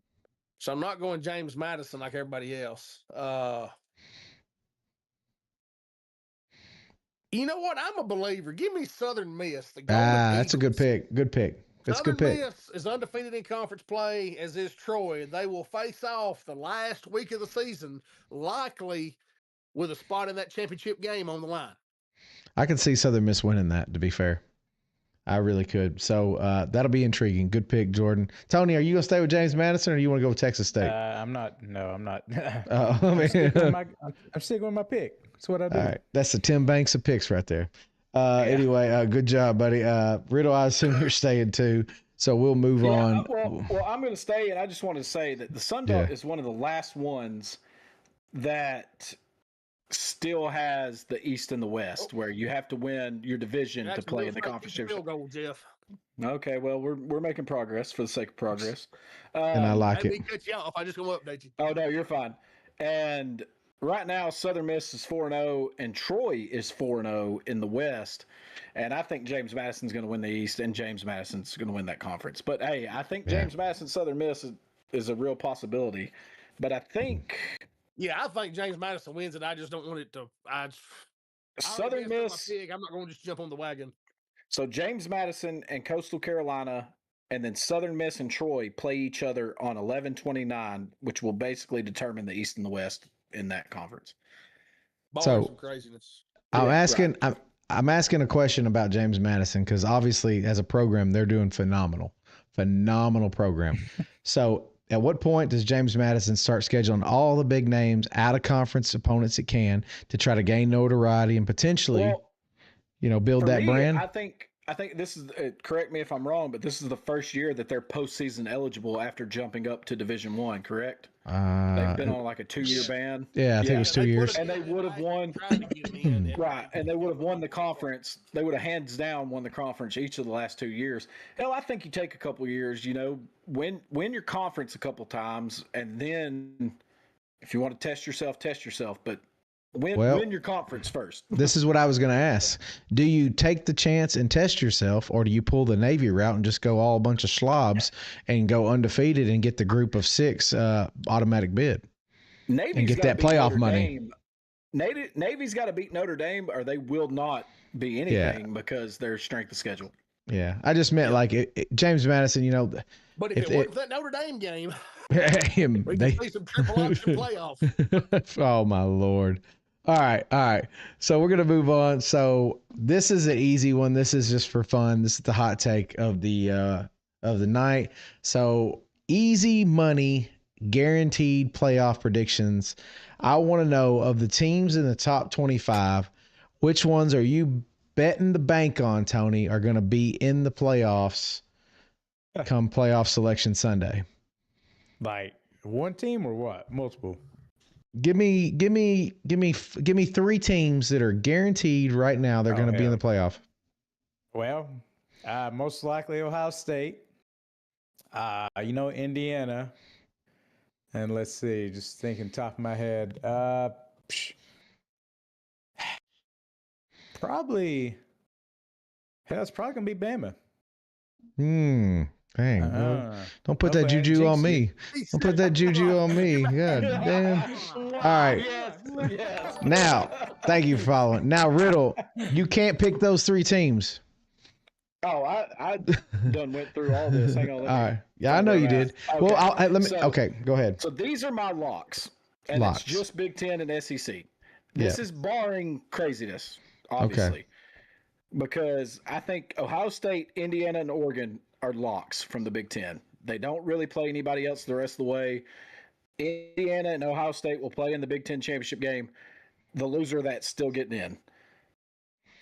So I'm not going James Madison like everybody else. You know what? I'm a believer. Give me Southern Miss. That's a good pick. Good pick. That's a good pick. Southern Miss is undefeated in conference play, as is Troy. They will face off the last week of the season, likely with a spot in that championship game on the line. I could see Southern Miss winning that, to be fair. I really could. So that'll be intriguing. Good pick, Jordan. Tony, are you going to stay with James Madison, or do you want to go with Texas State? I'm not. No, I'm not. I'm sticking with my pick. That's what I do. All right. That's the Tim Banks of picks right there. Anyway, good job, buddy. Riddle, I assume you're staying too. So we'll move on. Well, I'm going to stay, and I just want to say that the Sun Belt is one of the last ones that still has the East and the West, where you have to win your division to play in the conference championship. Goal, Jeff. Okay, well, we're making progress for the sake of progress. And I like it. We cut you off. I just going to update you. Oh, no, you're fine. And right now, Southern Miss is 4-0, and Troy is 4-0 in the West. And I think James Madison's going to win the East, and James Madison's going to win that conference. But, hey, I think James Madison, Southern Miss is a real possibility. But I think... Yeah, I think James Madison wins it. I just don't want it to... Southern Miss... I'm not going to just jump on the wagon. So James Madison and Coastal Carolina, and then Southern Miss and Troy play each other on 11/29, which will basically determine the East and the West in that conference. Some craziness. I'm asking a question about James Madison, because obviously as a program they're doing phenomenal program. So at what point does James Madison start scheduling all the big names, out of conference opponents it can, to try to gain notoriety and potentially, build that brand? I think this is, correct me if I'm wrong, but this is the first year that they're postseason eligible after jumping up to Division I, correct? They've been on like a 2-year ban. Yeah, I think it was 2 years. And they would have won. Right, and they would have won the conference. They would have hands down won the conference each of the last 2 years. Hell, I think you take a couple years, win your conference a couple times, and then if you want to test yourself, but win your conference first. This is what I was going to ask. Do you take the chance and test yourself, or do you pull the Navy route and just go all a bunch of slobs and go undefeated and get the group of 6 automatic bid and get that playoff money? Navy's got to beat Notre Dame, or they will not be anything because their strength of schedule. Yeah, I just meant like James Madison. You know, But if it wasn't for that Notre Dame game, him, we could see some triple option playoffs. Oh my Lord. All right. So we're gonna move on. So this is an easy one. This is just for fun. This is the hot take of the night. So easy money, guaranteed playoff predictions. I want to know, of the teams in the top 25, which ones are you betting the bank on, Tony, are going to be in the playoffs come playoff selection Sunday? Like one team or what? Multiple. Give me 3 teams that are guaranteed right now they're going to be in the playoff. Well, most likely Ohio State. Indiana. And let's see, just thinking top of my head. Probably. Hell, it's probably gonna be Bama. Dang. Don't put that juju on me. Don't put that juju on me. God damn. All right. Yes. Now, thank you for following. Now, Riddle, you can't pick those 3 teams. Oh, I done went through all this. Hang on. All right. Yeah, I know you did. Okay. Well, okay, go ahead. So these are my locks, and Locks. it's just Big Ten and SEC. This is barring craziness, obviously, Okay. because I think Ohio State, Indiana, and Oregon are locks from the Big Ten. They don't really play anybody else the rest of the way. Indiana and Ohio State will play in the Big Ten championship game. The loser of that's still getting in.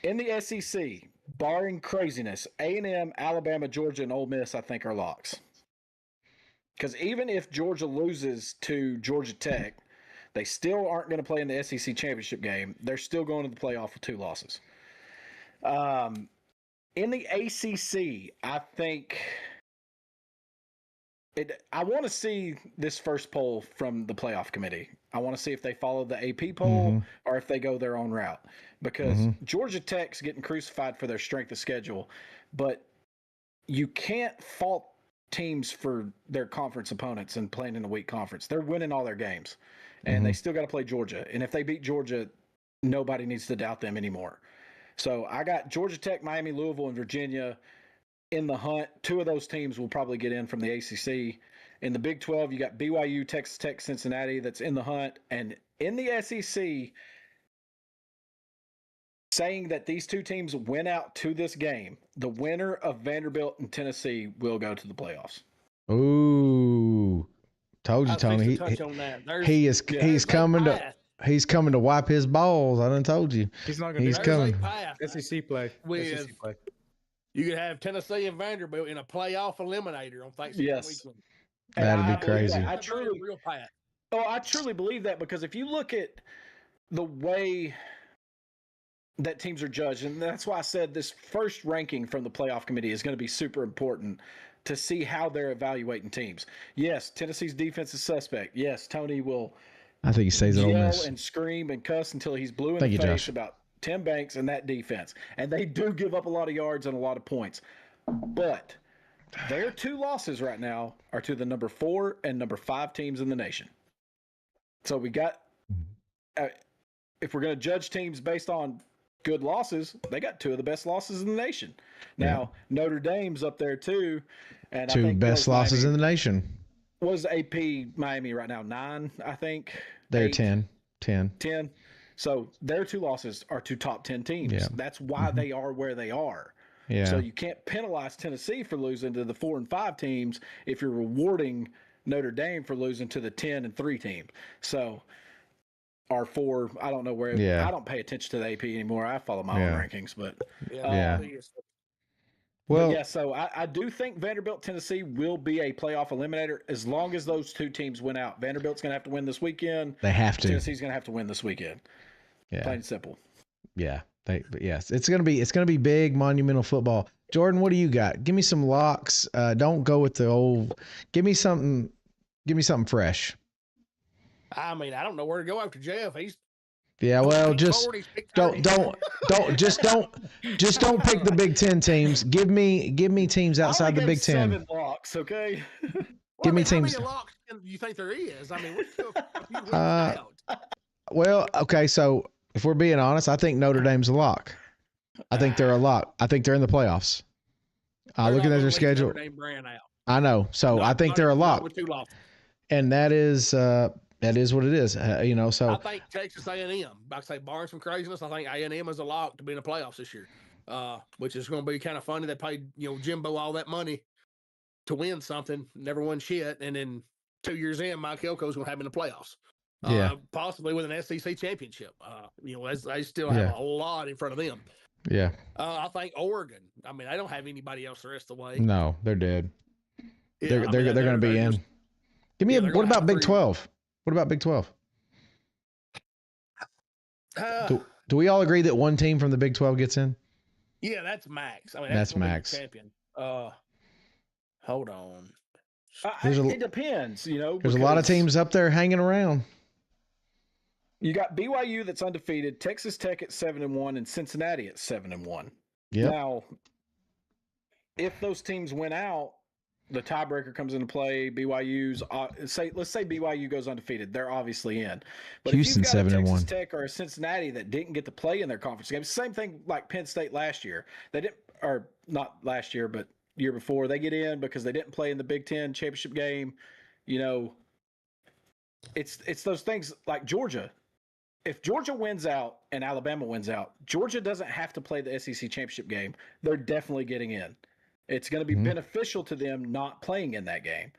In the SEC, barring craziness, A&M, Alabama, Georgia, and Ole Miss, I think, are locks. Because even if Georgia loses to Georgia Tech, they still aren't going to play in the SEC championship game. They're still going to the playoff with 2 losses. In the ACC, I think I want to see this first poll from the playoff committee. I want to see if they follow the AP poll or if they go their own route. Because Georgia Tech's getting crucified for their strength of schedule, but you can't fault teams for their conference opponents and playing in a weak conference. They're winning all their games, and they still got to play Georgia. And if they beat Georgia, nobody needs to doubt them anymore. So I got Georgia Tech, Miami, Louisville, and Virginia in the hunt. 2 of those teams will probably get in from the ACC. In the Big 12, you got BYU, Texas Tech, Cincinnati that's in the hunt. And in the SEC, saying that these 2 teams went out to this game, the winner of Vanderbilt and Tennessee will go to the playoffs. Ooh. Told you, Tony. He's coming to wipe his balls. I done told you. He's not going to coming. SEC play. SEC play. You could have Tennessee and Vanderbilt in a playoff eliminator on Thanksgiving weekend. That'd be crazy. I truly believe that, because if you look at the way that teams are judged, and that's why I said this first ranking from the playoff committee is going to be super important to see how they're evaluating teams. Yes, Tennessee's defense is suspect. Yes, Tony will I think he stays at Ole Miss. And scream and cuss until he's blue in the face about Tim Banks and that defense. And they do give up a lot of yards and a lot of points. But their 2 losses right now are to the number 4 and number 5 teams in the nation. So we got if we're going to judge teams based on good losses, they got 2 of the best losses in the nation. Now, Notre Dame's up there too. And 2 best losses in the nation. What is AP Miami right now? 9, I think. They're 8? 10. So their 2 losses are to top 10 teams. Yeah. That's why they are where they are. Yeah. So you can't penalize Tennessee for losing to the 4 and 5 teams if you're rewarding Notre Dame for losing to the 10 and 3 team. So our 4, I don't know where. I don't pay attention to the AP anymore. I follow my own rankings, but Well, so I do think Vanderbilt, Tennessee will be a playoff eliminator as long as those 2 teams win out. Vanderbilt's going to have to win this weekend. They have to. Tennessee's going to have to win this weekend. Yeah. Plain and simple. Yeah. Yes. It's gonna be big, monumental football. Jordan, what do you got? Give me some locks. Don't go with the old. Give me something fresh. I mean, I don't know where to go after Jeff. He's well, just don't pick the Big Ten teams. Give me teams outside the Big Ten. 7 locks, okay? Give me teams. How many locks do you think there is? I mean, we're still a few weeks out. Well, okay, so if we're being honest, I think Notre Dame's a lock. I think they're a lock. I think they're in the playoffs. Looking at their schedule, Notre Dame brand out. I know. So I think they're a lock, with 2 losses. and that is what it is. So I think Texas A&M. Like I say, barring some craziness, I think A&M is a lock to be in the playoffs this year, which is going to be kind of funny. They paid Jimbo all that money to win something, never won shit, and then 2 years in, Mike Elko's going to have him in the playoffs. Possibly with an SEC championship. They still have a lot in front of them. Yeah. I think Oregon. I mean, they don't have anybody else the rest of the way. No, they're dead. Yeah, they're going to be in. Give me what about Big 12? What about Big 12? Do we all agree that one team from the Big 12 gets in? Yeah, that's max. I mean, that's max. Champion. Hold on. It depends, There's a lot of teams up there hanging around. You got BYU that's undefeated, Texas Tech at 7-1, and Cincinnati at 7-1. Yeah. Now, if those teams win out, the tiebreaker comes into play. BYU's let's say BYU goes undefeated, they're obviously in. But Houston if you've got a 7-1. Texas Tech or a Cincinnati that didn't get to play in their conference games, same thing like Penn State last year. They didn't, or not last year, but year before, they get in because they didn't play in the Big Ten championship game. It's those things like Georgia. If Georgia wins out and Alabama wins out, Georgia doesn't have to play the SEC championship game. They're definitely getting in. It's going to be beneficial to them not playing in that game.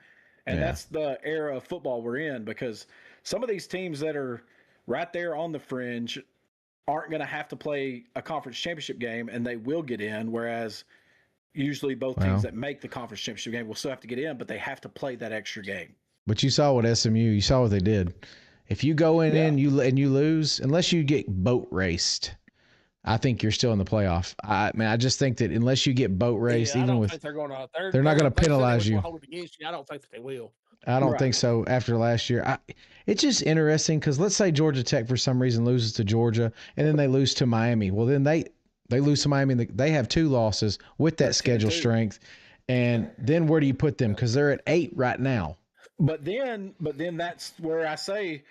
And that's the era of football we're in, because some of these teams that are right there on the fringe aren't going to have to play a conference championship game, and they will get in, whereas usually both teams that make the conference championship game will still have to get in, but they have to play that extra game. But you saw what you saw what they did. If you go in and you lose, unless you get boat raced, I think you're still in the playoff. I just think that unless you get boat raced, they're not going to penalize you. I don't think that they will. I don't think so after last year. It's just interesting because let's say Georgia Tech for some reason loses to Georgia and then they lose to Miami. Well, then they lose to Miami. They have 2 losses with that schedule strength. And then where do you put them? Because they're at 8 right now. But then that's where I say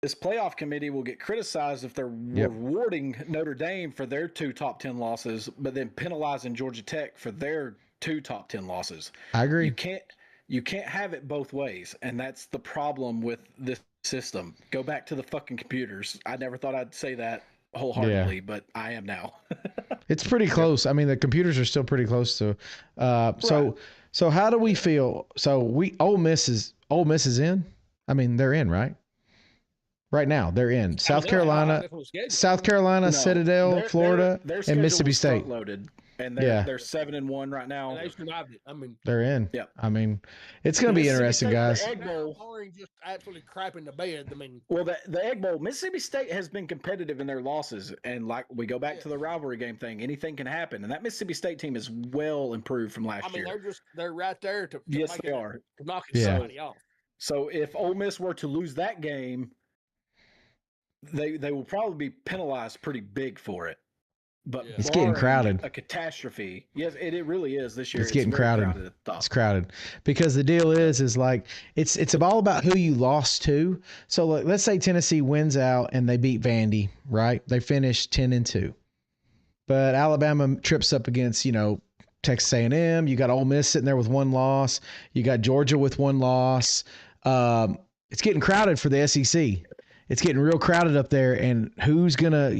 this playoff committee will get criticized if they're rewarding Notre Dame for their 2 top 10 losses, but then penalizing Georgia Tech for their 2 top 10 losses. I agree. You can't have it both ways, and that's the problem with this system. Go back to the fucking computers. I never thought I'd say that wholeheartedly, but I am now. It's pretty close. I mean, the computers are still pretty close to. So how do we feel? So Ole Miss is in. I mean, they're in, right? Right now, they're in. South Carolina, Citadel, Florida, and Mississippi State. Loaded, and they're 7-1 right now. And they survived it. I mean, they're in. Yeah. I mean, it's going to be interesting, guys. The Egg Bowl, just absolutely crap in the bed. I mean, well, the Egg Bowl, Mississippi State has been competitive in their losses, and like we go back to the rivalry game thing, anything can happen. And that Mississippi State team is well improved from last year. I mean, they're right there to yes, they are to knock somebody off. So if Ole Miss were to lose that game, they will probably be penalized pretty big for it. But it's getting crowded. A catastrophe. Yes, it really is this year. It's getting crowded. It's crowded because the deal is like it's all about who you lost to. So let's say Tennessee wins out and they beat Vandy, right? They finish 10-2, but Alabama trips up against Texas A&M. You got Ole Miss sitting there with 1 loss. You got Georgia with 1 loss. It's getting crowded for the SEC. It's getting real crowded up there, and who's gonna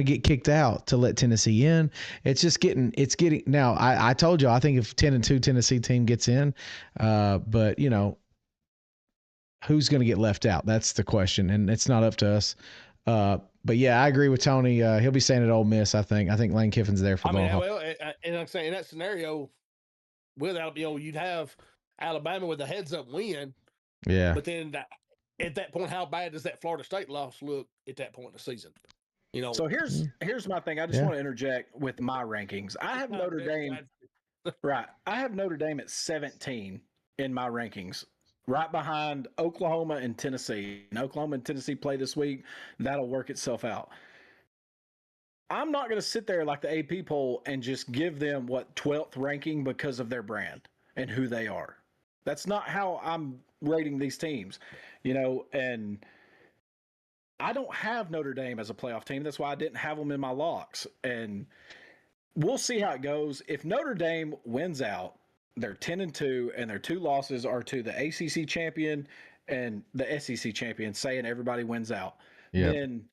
get kicked out to let Tennessee in? It's getting now. I told you I think if 10-2 Tennessee team gets in, but who's gonna get left out? That's the question, and it's not up to us. But yeah, I agree with Tony. He'll be staying at Ole Miss. I think Lane Kiffin's there for the long haul. Well, and like I say, in that scenario, without you'd have Alabama with a heads-up win. Yeah, but then at that point, how bad does that Florida State loss look at that point in the season? So here's my thing. I just want to interject with my rankings. I have Notre Dame. Right. I have Notre Dame at 17 in my rankings, right behind Oklahoma and Tennessee. And Oklahoma and Tennessee play this week. That'll work itself out. I'm not going to sit there like the AP poll and just give them 12th ranking because of their brand and who they are. That's not how I'm rating these teams, and I don't have Notre Dame as a playoff team. That's why I didn't have them in my locks. And we'll see how it goes. If Notre Dame wins out, they're 10-2, and their 2 losses are to the ACC champion and the SEC champion, saying everybody wins out. Yeah. Then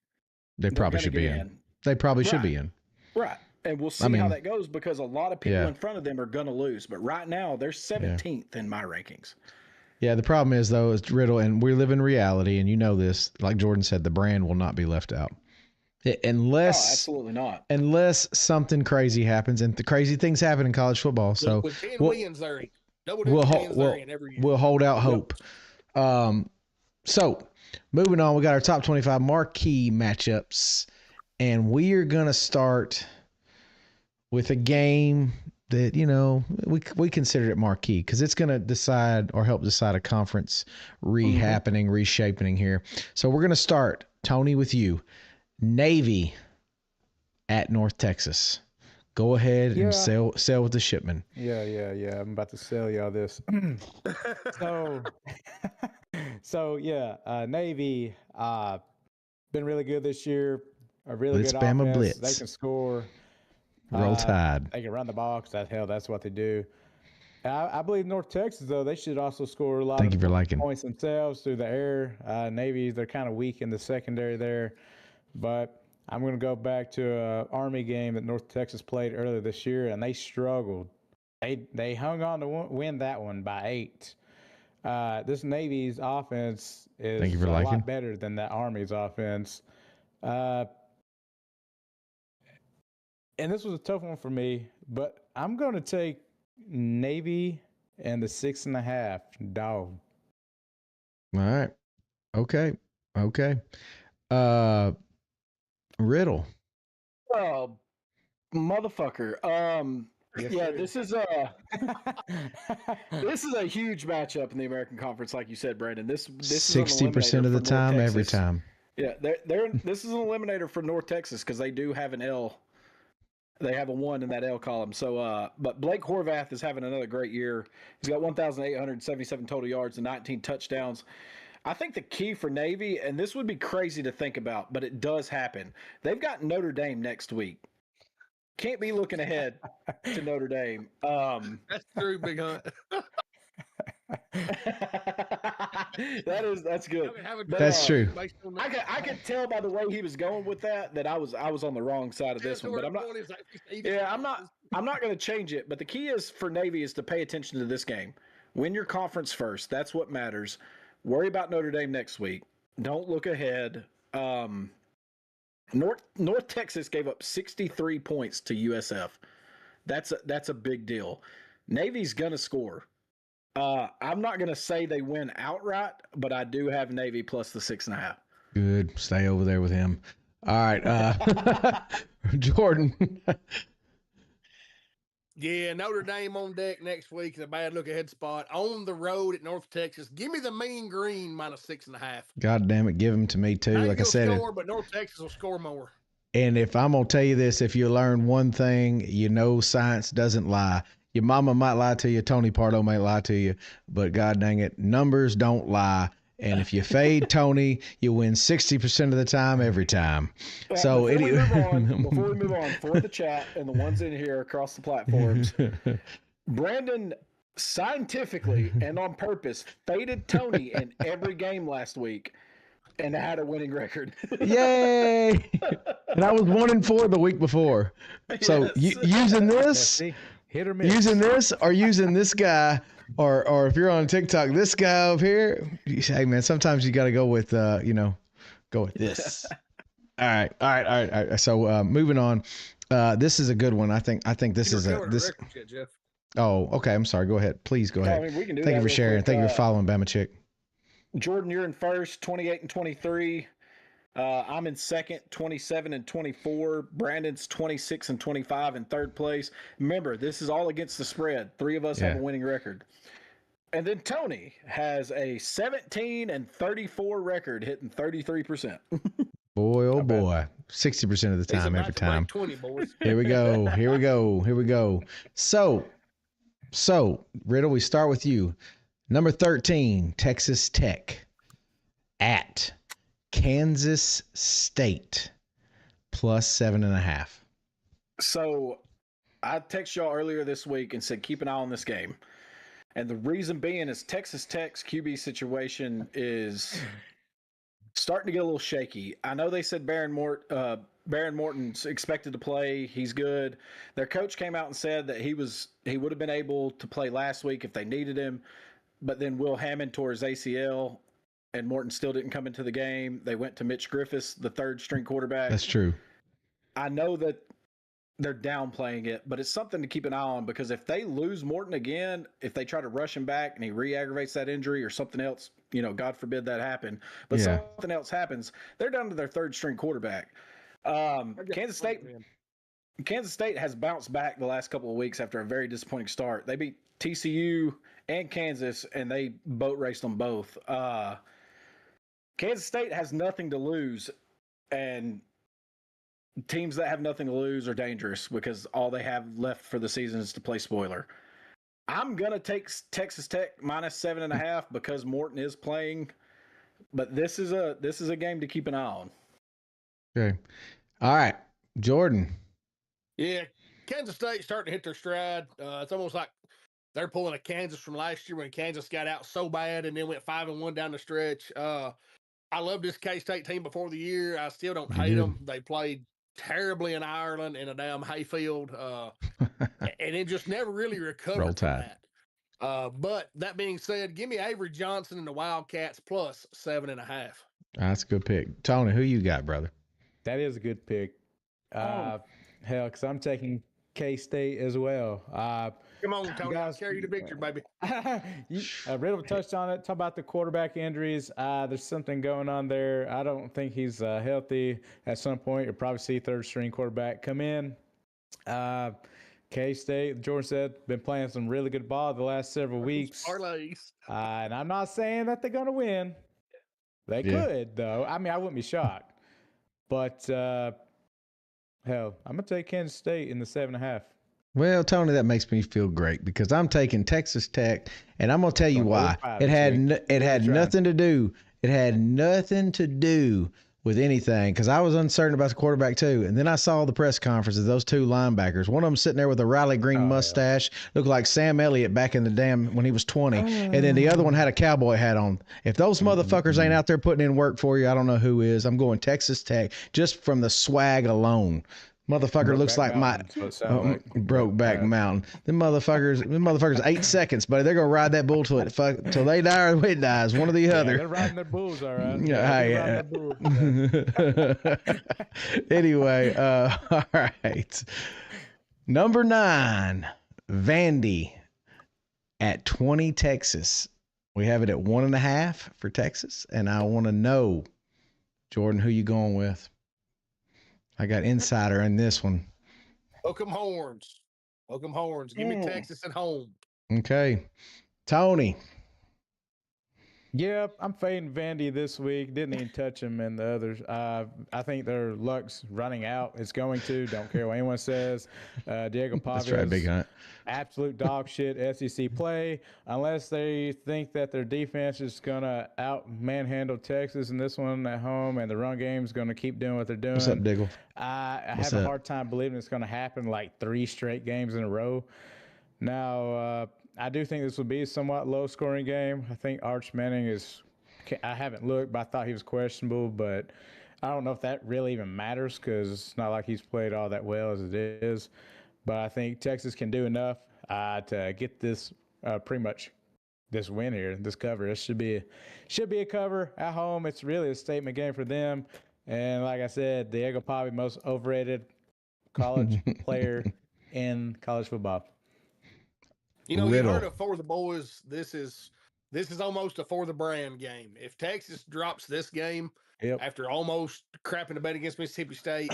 They probably should be in. They probably should be in. Right. And we'll see how that goes, because a lot of people in front of them are going to lose. But right now, they're 17th in my rankings. Yeah, the problem is, though, is Riddle, and we live in reality, and you know this, like Jordan said, the brand will not be left out. Unless, absolutely not. Unless something crazy happens, and the crazy things happen in college football. So with 10 wins, there ain't. We'll hold out hope. So moving on, we got our top 25 marquee matchups, and we are going to start with a game that, you know, we consider it marquee because it's going to decide or help decide a conference reshaping here. So we're going to start, Tony, with you. Navy at North Texas. Go ahead and sell with the shipment. Yeah. I'm about to sell y'all this. Navy been really good this year. A really good offense. Blitz. They can score. Roll Tide. They can run the ball because that's what they do. I believe North Texas, though, they should also score a lot of points themselves through the air. Navy, they're kind of weak in the secondary there. But I'm going to go back to an Army game that North Texas played earlier this year, and they struggled. They hung on to win that one by 8. This Navy's offense is a lot better than that Army's offense. And this was a tough one for me, but I'm going to take Navy and the 6.5 dog. All right. Okay. Riddle. Oh, motherfucker. This is a huge matchup in the American Conference, like you said, Brandon. This 60% of the time, every time. Yeah, this is an eliminator for North Texas because they do have an L. They have a 1 in that L column. So, but Blake Horvath is having another great year. He's got 1,877 total yards and 19 touchdowns. I think the key for Navy, and this would be crazy to think about, but it does happen. They've got Notre Dame next week. Can't be looking ahead to Notre Dame. That's true, Big Hunt. That's good. That's true. I could tell by the way he was going with that I was on the wrong side of this one. But I'm not. Yeah, I'm not going to change it. But the key is for Navy is to pay attention to this game. Win your conference first. That's what matters. Worry about Notre Dame next week. Don't look ahead. North Texas gave up 63 points to USF. That's a big deal. Navy's gonna score. I'm not gonna say they win outright, but I do have Navy plus the 6.5. Good. Stay over there with him. All right, Jordan. Yeah, Notre Dame on deck next week is a bad look ahead spot. On the road at North Texas. Give me the Mean Green minus 6.5. God damn it, give them to me too. Like I said, but North Texas will score more. And if I'm gonna tell you this, if you learn one thing, you know science doesn't lie. Your mama might lie to you, Tony Pardo might lie to you, but God dang it, numbers don't lie. And if you fade Tony, you win 60% of the time every time. So before we move on, for the chat and the ones in here across the platforms, Brandon scientifically and on purpose faded Tony in every game last week and had a winning record. Yay! And I was 1-4 the week before. So using this, hit or miss. Using this or using this guy. Or if you're on TikTok, this guy over here, hey man, sometimes you got to go with, go with this. All right. So moving on, this is a good one. I think this is this. Yet, Jeff. Oh, okay. I'm sorry. Go ahead. Please go ahead. We can do Thank you for sharing. Thank you for following Bama Chick. Jordan, you're in first, 28 and 23. I'm in second, 27 and 24. Brandon's 26 and 25 in third place. Remember, this is all against the spread. 3 of us have a winning record. And then Tony has a 17 and 34 record, hitting 33%. Boy, oh boy. 60% of the time, every time. 20, boys. Here we go. So, Riddle, we start with you. Number 13, Texas Tech at Kansas State plus 7.5. So I texted y'all earlier this week and said keep an eye on this game. And the reason being is Texas Tech's QB situation is starting to get a little shaky. I know they said Baron Morton's expected to play. He's good. Their coach came out and said that he would have been able to play last week if they needed him. But then Will Hammond tore his ACL, and Morton still didn't come into the game. They went to Mitch Griffiths, the third-string quarterback. That's true. I know that they're downplaying it, but it's something to keep an eye on because if they lose Morton again, if they try to rush him back and he re-aggravates that injury or something else, God forbid that happen, but something else happens, they're down to their third-string quarterback. Kansas State has bounced back the last couple of weeks after a very disappointing start. They beat TCU and Kansas, and they boat raced them both. Kansas State has nothing to lose, and teams that have nothing to lose are dangerous because all they have left for the season is to play spoiler. I'm going to take Texas Tech -7.5 because Morton is playing, but this is a game to keep an eye on. Okay. All right. Jordan. Yeah, Kansas State starting to hit their stride. It's almost like they're pulling a Kansas from last year when Kansas got out so bad and then went 5-1 down the stretch. I love this K-State team before the year. I still don't hate them. They played terribly in Ireland in a damn hayfield, and it just never really recovered from that. But that being said, give me Avery Johnson and the Wildcats plus 7.5. That's a good pick. Tony, who you got, brother? That is a good pick. Hell, because I'm taking K-State as well. Come on, Tony. I'll carry you to victory, baby. Riddle touched on it. Talk about the quarterback injuries. There's something going on there. I don't think he's healthy. At some point, you'll probably see third-string quarterback come in. K-State, Jordan said, been playing some really good ball the last several weeks. Parlays. And I'm not saying that they're going to win. They could, though. I mean, I wouldn't be shocked. But, hell, I'm going to take Kansas State in the 7.5. Well, Tony, that makes me feel great because I'm taking Texas Tech, and I'm going to tell you why. It had nothing to do. It had nothing to do with anything because I was uncertain about the quarterback too. And then I saw the press conference of those two linebackers. One of them sitting there with a Riley Green mustache, looked like Sam Elliott back in the when he was 20. And then the other one had a cowboy hat on. If those motherfuckers ain't out there putting in work for you, I don't know who is. I'm going Texas Tech just from the swag alone. Motherfucker looks like Brokeback Mountain. Them motherfuckers 8 seconds, buddy. They're gonna ride that bull till they die or it dies. One or the other. They're riding their bulls, all right. Anyway, all right. Number 9, Vandy at 20, Texas. We have it at 1.5 for Texas, and I want to know, Jordan, who you going with? I got insider in this one. Hook 'em horns. Give me Texas at home. Okay. Tony. Yep, I'm fading Vandy this week. Didn't even touch him and the others. I think their luck's running out. It's going to. Don't care what anyone says. Diego Pavia. That's right, Big Hunt. Absolute dog shit SEC play. Unless they think that their defense is going to manhandle Texas in this one at home and the run game is going to keep doing what they're doing. What's up, Diggle? I have a hard time believing it's going to happen like 3 straight games in a row. Now, I do think this will be a somewhat low-scoring game. I think Arch Manning I haven't looked, but I thought he was questionable. But I don't know if that really even matters because it's not like he's played all that well as it is. But I think Texas can do enough to get this pretty much this win here, this cover. This should be a cover at home. It's really a statement game for them. And like I said, Diego Pavia, most overrated college player in college football. You heard of For the Boys. This is almost a for the brand game. If Texas drops this game after almost crapping the bed against Mississippi State,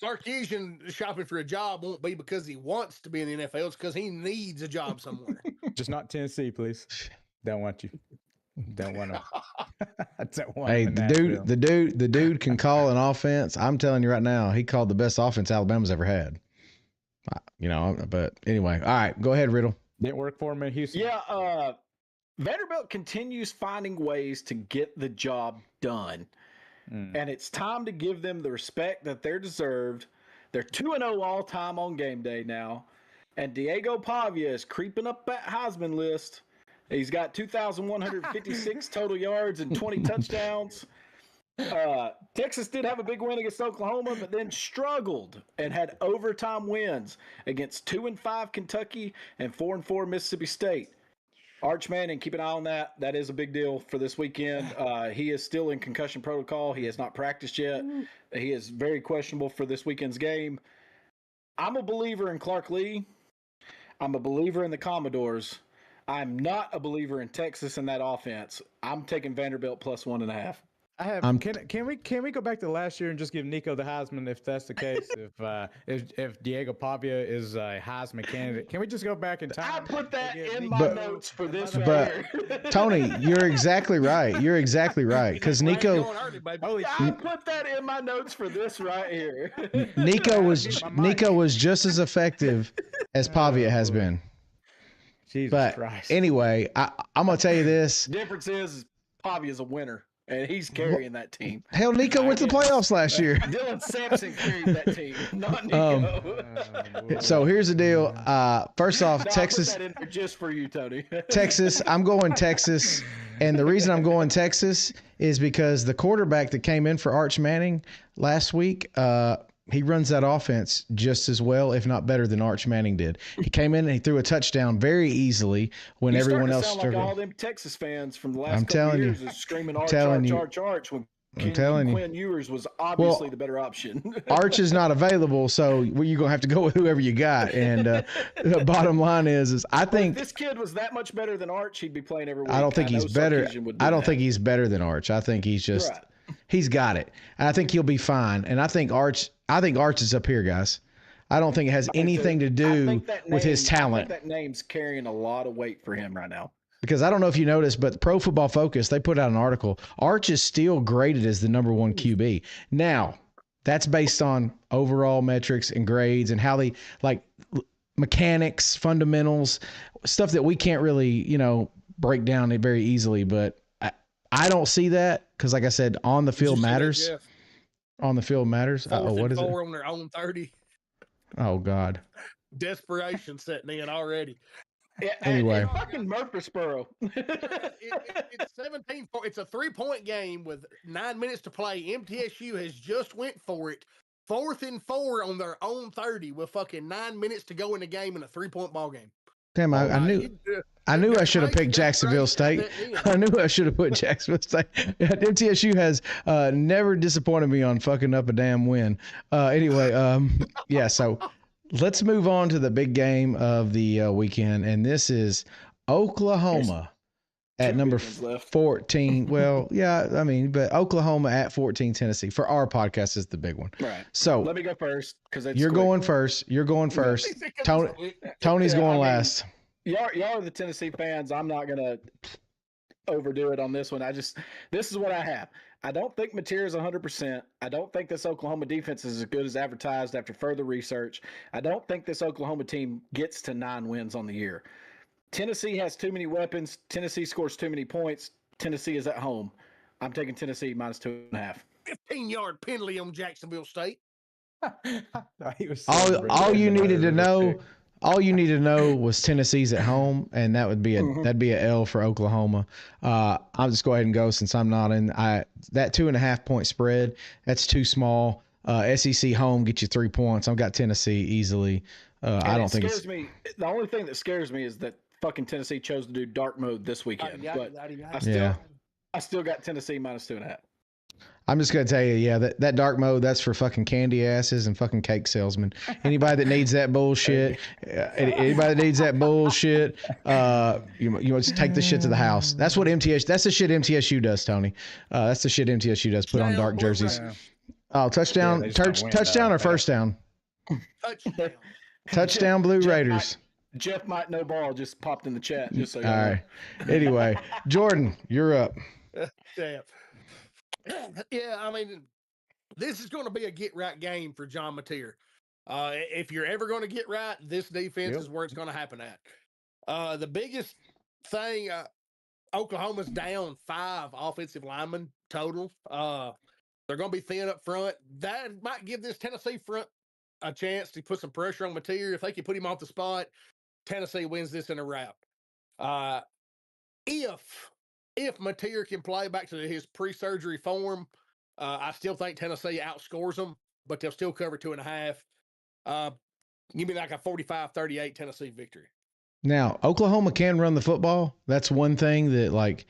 Sarkisian shopping for a job won't be because he wants to be in the NFL. It's because he needs a job somewhere. Just not Tennessee, please. Don't want you. Don't want to. Hey, the dude can call an offense. I'm telling you right now, he called the best offense Alabama's ever had. But anyway, all right, go ahead, Riddle. Didn't work for him in Houston. Yeah, Vanderbilt continues finding ways to get the job done. And it's time to give them the respect that they're deserved They're 2-0 all time on game day now. And Diego Pavia is creeping up that Heisman list. He's got 2,156 total yards and 20 touchdowns. Texas did have a big win against Oklahoma, but then struggled and had overtime wins against 2-5 Kentucky and 4-4 Mississippi State. Arch Manning, keep an eye on that. That is a big deal for this weekend. He is still in concussion protocol. He has not practiced yet. He is very questionable for this weekend's game. I'm a believer in Clark Lee. I'm a believer in the Commodores. I'm not a believer in Texas in that offense. I'm taking Vanderbilt plus 1.5. I have. Can we go back to last year and just give Nico the Heisman if that's the case? if Diego Pavia is a Heisman candidate, can we just go back in time? I put that in my notes for this but Tony, you're exactly right. You're exactly right because Nico. I put that in my notes for this right here. Nico was just as effective as Pavia has been. Jesus Christ. Anyway, I'm gonna tell you this. The difference is Pavia's a winner. And he's carrying that team. Hell, Nico went to the playoffs last year. Dylan Sampson carried that team, not Nico. So here's the deal. First off, Texas. I put that in there just for you, Tony. Texas. I'm going Texas. And the reason I'm going Texas is because the quarterback that came in for Arch Manning last week, he runs that offense just as well, if not better, than Arch Manning did. He came in and he threw a touchdown very easily when everyone else struggled. Like all them Texas fans from the last couple of years is screaming Arch when Quinn Ewers was obviously the better option. Arch is not available, so you're going to have to go with whoever you got. And the bottom line is I think if this kid was that much better than Arch, he'd be playing every week. I don't think he's better. I don't think he's better than Arch. I think he's just he's got it. And I think he'll be fine. And I think Arch is up here, guys. I don't think it has anything to do with his talent. I think that name's carrying a lot of weight for him right now. Because I don't know if you noticed, but Pro Football Focus, they put out an article. Arch is still graded as the number one QB. Now, that's based on overall metrics and grades and how they like mechanics, fundamentals, stuff that we can't really, break down it very easily. But I don't see that because, like I said, on the field matters. On the field matters. What is it? 4 on their own 30. Oh God. Desperation setting in already. Yeah, anyway, fucking Murfreesboro. It's 17. It's a 3-point game with 9 minutes to play. MTSU has just went for it. 4th and 4 on their own 30 with fucking 9 minutes to go in the game in a 3-point ball game. Damn, I knew I should have picked Jacksonville State. I knew I should have put Jacksonville State. MTSU has never disappointed me on fucking up a damn win. Anyway, yeah, so let's move on to the big game of the weekend, and this is Oklahoma at number 14. Well, yeah, I mean, but Oklahoma at 14 Tennessee. For our podcast is the big one. Right. So let me go first because you're going first. You're going first. Tony's going last. Y'all are the Tennessee fans. I'm not gonna overdo it on this one. This is what I have. I don't think Napier is 100%. I don't think this Oklahoma defense is as good as advertised after further research. I don't think this Oklahoma team gets to 9 wins on the year. Tennessee has too many weapons. Tennessee scores too many points. Tennessee is at home. I'm taking Tennessee minus 2.5. 15-yard penalty on Jacksonville State. All you needed to know. All you need to know was Tennessee's at home, and that'd be a L for Oklahoma. I'll just go ahead and go since I'm not in. That 2.5 point spread, that's too small. SEC home get you 3 points. I've got Tennessee easily. I don't think it's me. The only thing that scares me is that fucking Tennessee chose to do dark mode this weekend. But I still got Tennessee minus 2.5. I'm just going to tell you, yeah, that dark mode, that's for fucking candy asses and fucking cake salesmen. Anybody that needs that bullshit, you just take the shit to the house. That's what that's the shit MTSU does, Tony. That's the shit MTSU does, put on dark jerseys. Oh, touchdown, touchdown or first down? Touchdown. Touchdown Blue Raiders. Jeff might know ball just popped in the chat. Just so all right. Anyway, Jordan, you're up. Damn. Yeah, I mean, this is going to be a get-right game for John Napier. If you're ever going to get right, this defense is where it's going to happen at. The biggest thing, Oklahoma's down 5 offensive linemen total. They're going to be thin up front. That might give this Tennessee front a chance to put some pressure on Napier, if they can put him off the spot, Tennessee wins this in a rout. If Napier can play back to his pre-surgery form, I still think Tennessee outscores them, but they'll still cover 2.5. Give me like a 45-38 Tennessee victory. Now, Oklahoma can run the football. That's one thing that, like,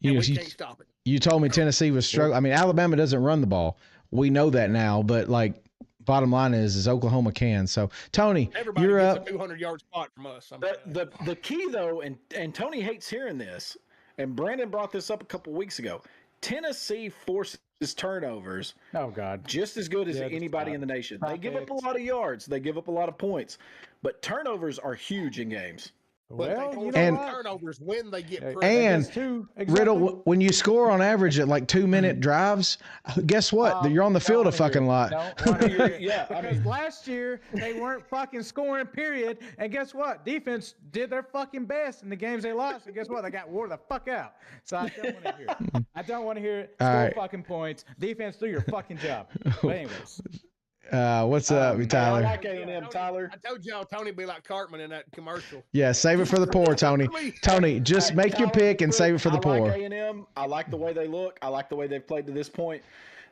we can't stop it. You told me Tennessee was struggling. I mean, Alabama doesn't run the ball. We know that now, but, like, bottom line is Oklahoma can. So, Tony, everybody you're gets up. a 200-yard spot from us. The key, though, and Tony hates hearing this, and Brandon brought this up a couple weeks ago, Tennessee forces turnovers. Oh, God. Just as good as anybody in the nation. They give up a lot of yards. They give up a lot of points. But turnovers are huge in games. Well, you know and what? turnovers when they get pressed. And exactly. Riddle, when you score on average at like 2-minute drives, guess what? You're on the field a fucking lot. Don't want to hear it. Yeah, because last year they weren't fucking scoring, period. And guess what? Defense did their fucking best in the games they lost. And guess what? They got wore the fuck out. So I don't want to hear it. I don't want to hear it. Score fucking points. Defense, do your fucking job. But anyways. What's up, Tyler? I like A&M, Tyler. I told y'all Tony be like Cartman in that commercial. Yeah, save it for the poor, Tony. Tony, just make your pick and save it for the poor. I like A&M. I like the way they look. I like the way they've played to this point.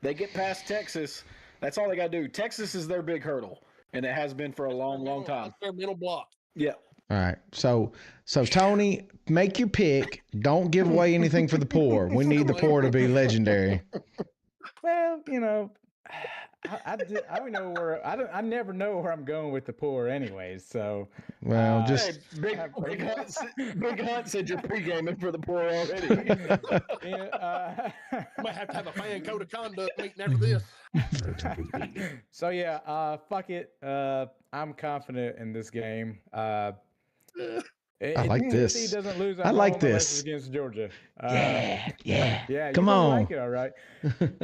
They get past Texas. That's all they got to do. Texas is their big hurdle, and it has been for a long, long time. That's their middle block. Yeah. All right. So Tony, make your pick. Don't give away anything for the poor. We need the poor to be legendary. Well, you know, I don't know where I never know where I'm going with the poor, anyways. So, well, just Big Hunt said you're pre-gaming for the poor already. Might have to have a fan code of conduct meeting after this. So yeah, fuck it. I'm confident in this game. I like this. Tennessee doesn't lose at I like home unless this. it's against Georgia. Yeah. You Come on. like it, all right.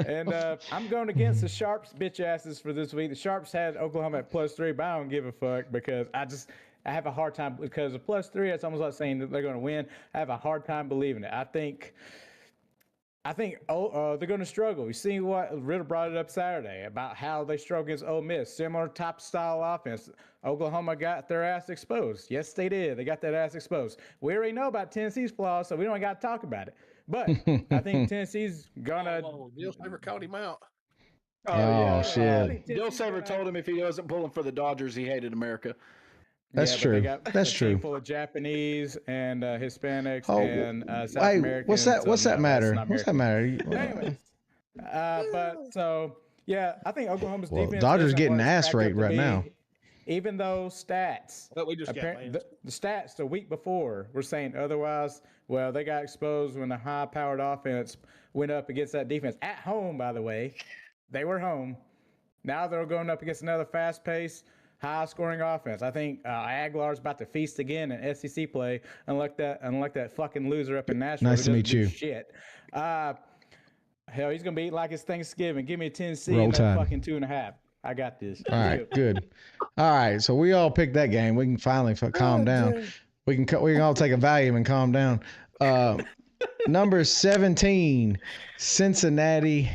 And I'm going against the Sharps bitch asses for this week. The Sharps had Oklahoma at +3, but I don't give a fuck because I have a hard time because of +3. It's almost like saying that they're going to win. I have a hard time believing it. I think they're going to struggle. You see what Riddle brought it up Saturday about how they struggle against Ole Miss. Similar type style offense. Oklahoma got their ass exposed. Yes, they did. They got that ass exposed. We already know about Tennessee's flaws, so we don't got to talk about it. But I think Tennessee's going to... Bill never caught him out. Oh, shit. Bill Saver told him if he wasn't pulling for the Dodgers, he hated America. That's true. That's true. Full of Japanese and Hispanics and South Americans. What's that matter? What's that matter? Anyways, but so yeah, I think Oklahoma's defense. Dodgers isn't getting what it's ass cracked raped up to right be, now. Even though stats, But we just got the stats the week before were saying otherwise. Well, they got exposed when the high-powered offense went up against that defense at home. By the way, they were home. Now they're going up against another fast-paced, high-scoring offense. I think Aguilar's about to feast again in SEC play, unlike that fucking loser up in Nashville. Nice to meet you. Shit. Hell, he's gonna be eating like it's Thanksgiving. Give me a Tennessee Roll and Tide. fucking 2.5. I got this. All right, good. All right, so we all picked that game. We can finally calm down. We can all take a Valium and calm down. Number 17, Cincinnati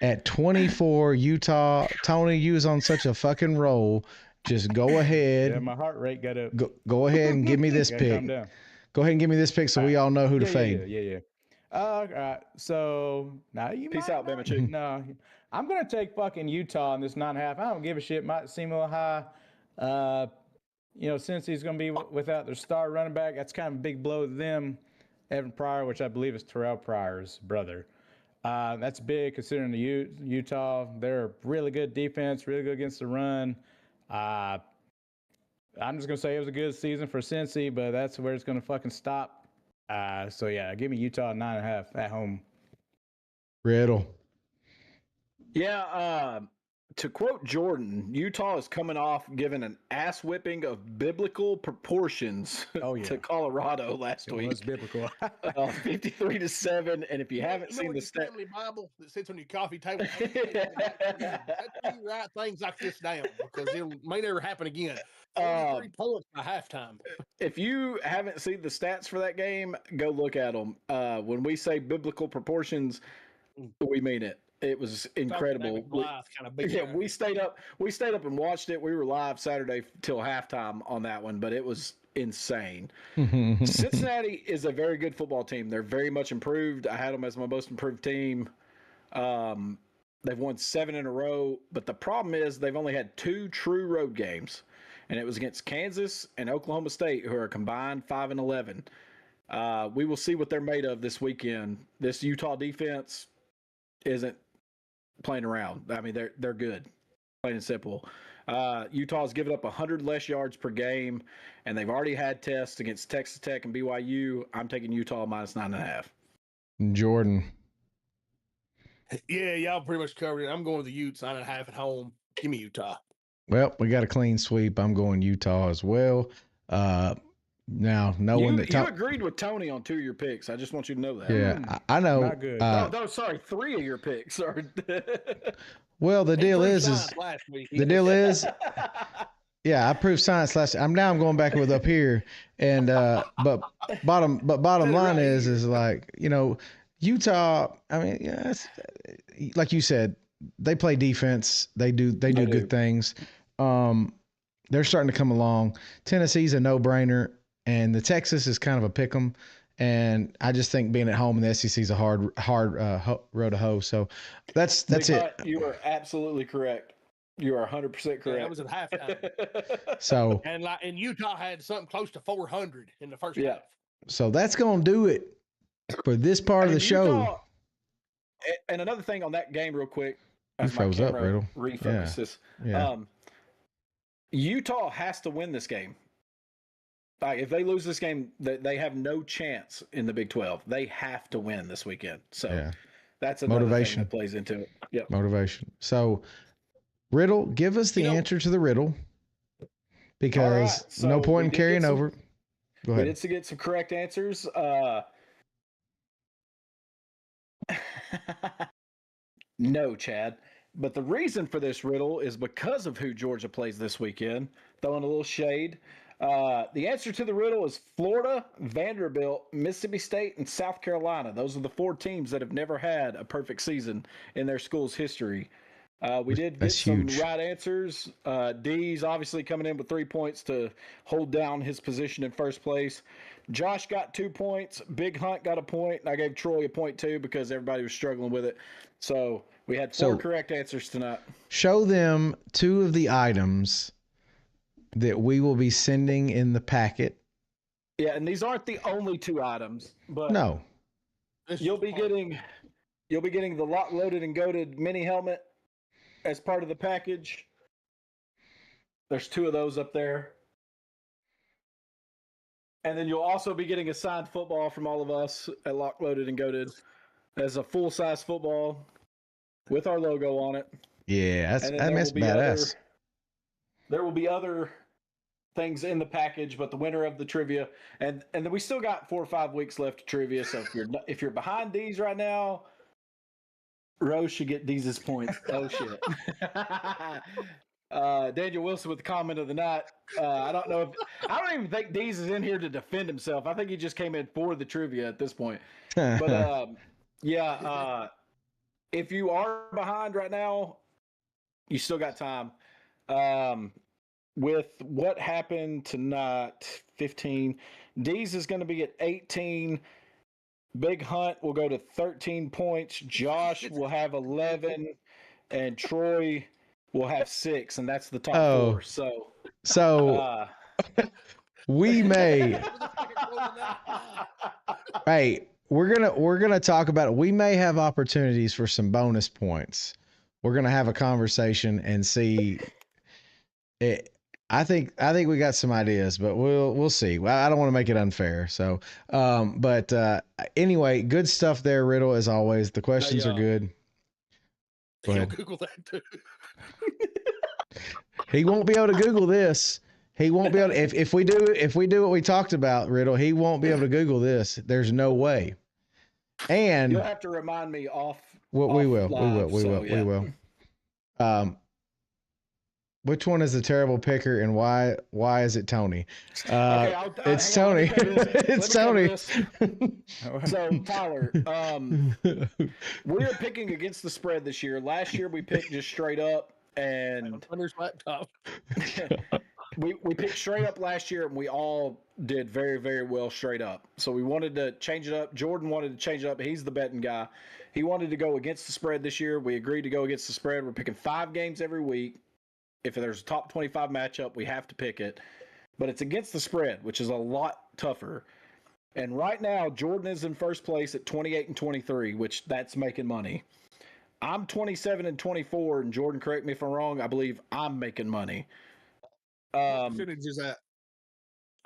at 24, Utah. Tony, you was on such a fucking roll. Just go ahead. Yeah, my heart rate got up. Go ahead and give me this Gotta pick. calm down. Go ahead and give me this pick so we all know who to fade. Yeah. All right. So now you Peace might out, not- Bama Chick. No, I'm gonna take fucking Utah in this 9.5. I don't give a shit. Might seem a little high. Since he's gonna be without their star running back, that's kind of a big blow to them. Evan Pryor, which I believe is Terrell Pryor's brother. That's big considering the Utah. They're a really good defense, really good against the run. I'm just gonna say it was a good season for Cincy, but that's where it's gonna fucking stop. So yeah, give me Utah 9.5 at home. Riddle. Yeah, to quote Jordan, Utah is coming off giving an ass whipping of biblical proportions to Colorado last week. It was biblical. 53-7, and if you haven't seen the stat, family Bible that sits on your coffee table, that's you write things like this down because it may never happen again. 3 points by halftime. If you haven't seen the stats for that game, go look at them. When we say biblical proportions, we mean it. It was incredible. We stayed up and watched it. We were live Saturday till halftime on that one, but it was insane. Cincinnati is a very good football team. They're very much improved. I had them as my most improved team. They've won 7 in a row, but the problem is they've only had 2 true road games, and it was against Kansas and Oklahoma State, who are combined 5-11. We will see what they're made of this weekend. This Utah defense isn't playing around. I mean, they're good, plain and simple. Utah's given up 100 less yards per game, and they've already had tests against Texas Tech and BYU. I'm taking Utah minus 9.5. Jordan. Yeah, y'all pretty much covered it. I'm going with the Utes 9.5 at home. Give me Utah. Well, we got a clean sweep. I'm going Utah as well. Now, knowing that you agreed with Tony on 2 of your picks. I just want you to know that. Yeah, I know. Not good. No, sorry, 3 of your picks are. Well, the deal is yeah, I proved science last. I'm going back with up here, and but bottom line is like, you know, Utah. I mean, yeah, like you said, they play defense. They do good things. They're starting to come along. Tennessee's a no-brainer. And the Texas is kind of a pick 'em, and I just think being at home in the SEC is a hard road to hoe. So that's it. You are absolutely correct. You are 100% correct. Yeah, that was at halftime. So and Utah had something close to 400 in the first half. So that's gonna do it for this part of the show. And another thing on that game, real quick. You froze up, Riddle. Refocuses. Yeah. Utah has to win this game. Like, if they lose this game, they have no chance in the Big 12. They have to win this weekend. So that's another motivation thing that plays into it. Yeah, motivation. So, Riddle, give us the answer to the riddle, because so no point in carrying over. Go ahead. We did get some correct answers. No, Chad. But the reason for this riddle is because of who Georgia plays this weekend. Throwing a little shade. The answer to the riddle is Florida, Vanderbilt, Mississippi State, and South Carolina. Those are the 4 teams that have never had a perfect season in their school's history. We did get some right answers. D's obviously coming in with 3 points to hold down his position in first place. Josh got 2 points. Big Hunt got a point. I gave Troy a point too because everybody was struggling with it. So we had 4 correct answers tonight. Show them 2 of the items that we will be sending in the packet. Yeah, and these aren't the only 2 items, but no, you'll be getting the Lock, Loaded, and Goated mini helmet as part of the package. There's 2 of those up there. And then you'll also be getting a signed football from all of us at Lock, Loaded, and Goated as a full-size football with our logo on it. Yeah, that's badass. There will be other things in the package, but the winner of the trivia, and then we still got 4 or 5 weeks left of trivia. So if you're behind these right now, Rose should get Deeze's points. Oh shit. Daniel Wilson with the comment of the night. I don't even think Deeze is in here to defend himself. I think he just came in for the trivia at this point. But if you are behind right now, you still got time. With what happened tonight, 15. Deeze is going to be at 18. Big Hunt will go to 13 points. Josh will have 11. And Troy will have 6. And that's the top 4. So we may. Hey, we're gonna talk about it. We may have opportunities for some bonus points. We're gonna have a conversation and see. I think we got some ideas, but we'll see. I don't want to make it unfair. So, but anyway, good stuff there, Riddle. As always, the questions are good. Go ahead. Google that too. He won't be able to Google this. He won't be able to, if we do what we talked about, Riddle, he won't be able to Google this. There's no way. And you'll have to remind me off. We will. Which one is the terrible picker, and why is it Tony? Okay, It's hang on, Tony. let me cover this. It's Let me Tony. cover this. So, Tyler, we're picking against the spread this year. Last year, we picked just straight up, and Hunter's laptop. we picked straight up last year, and we all did very, very well straight up. So we wanted to change it up. Jordan wanted to change it up. He's the betting guy. He wanted to go against the spread this year. We agreed to go against the spread. We're picking 5 games every week. If there's a top 25 matchup, we have to pick it. But it's against the spread, which is a lot tougher. And right now, Jordan is in first place at 28-23, which that's making money. I'm 27-24, and Jordan, correct me if I'm wrong, I believe I'm making money. What percentage is that?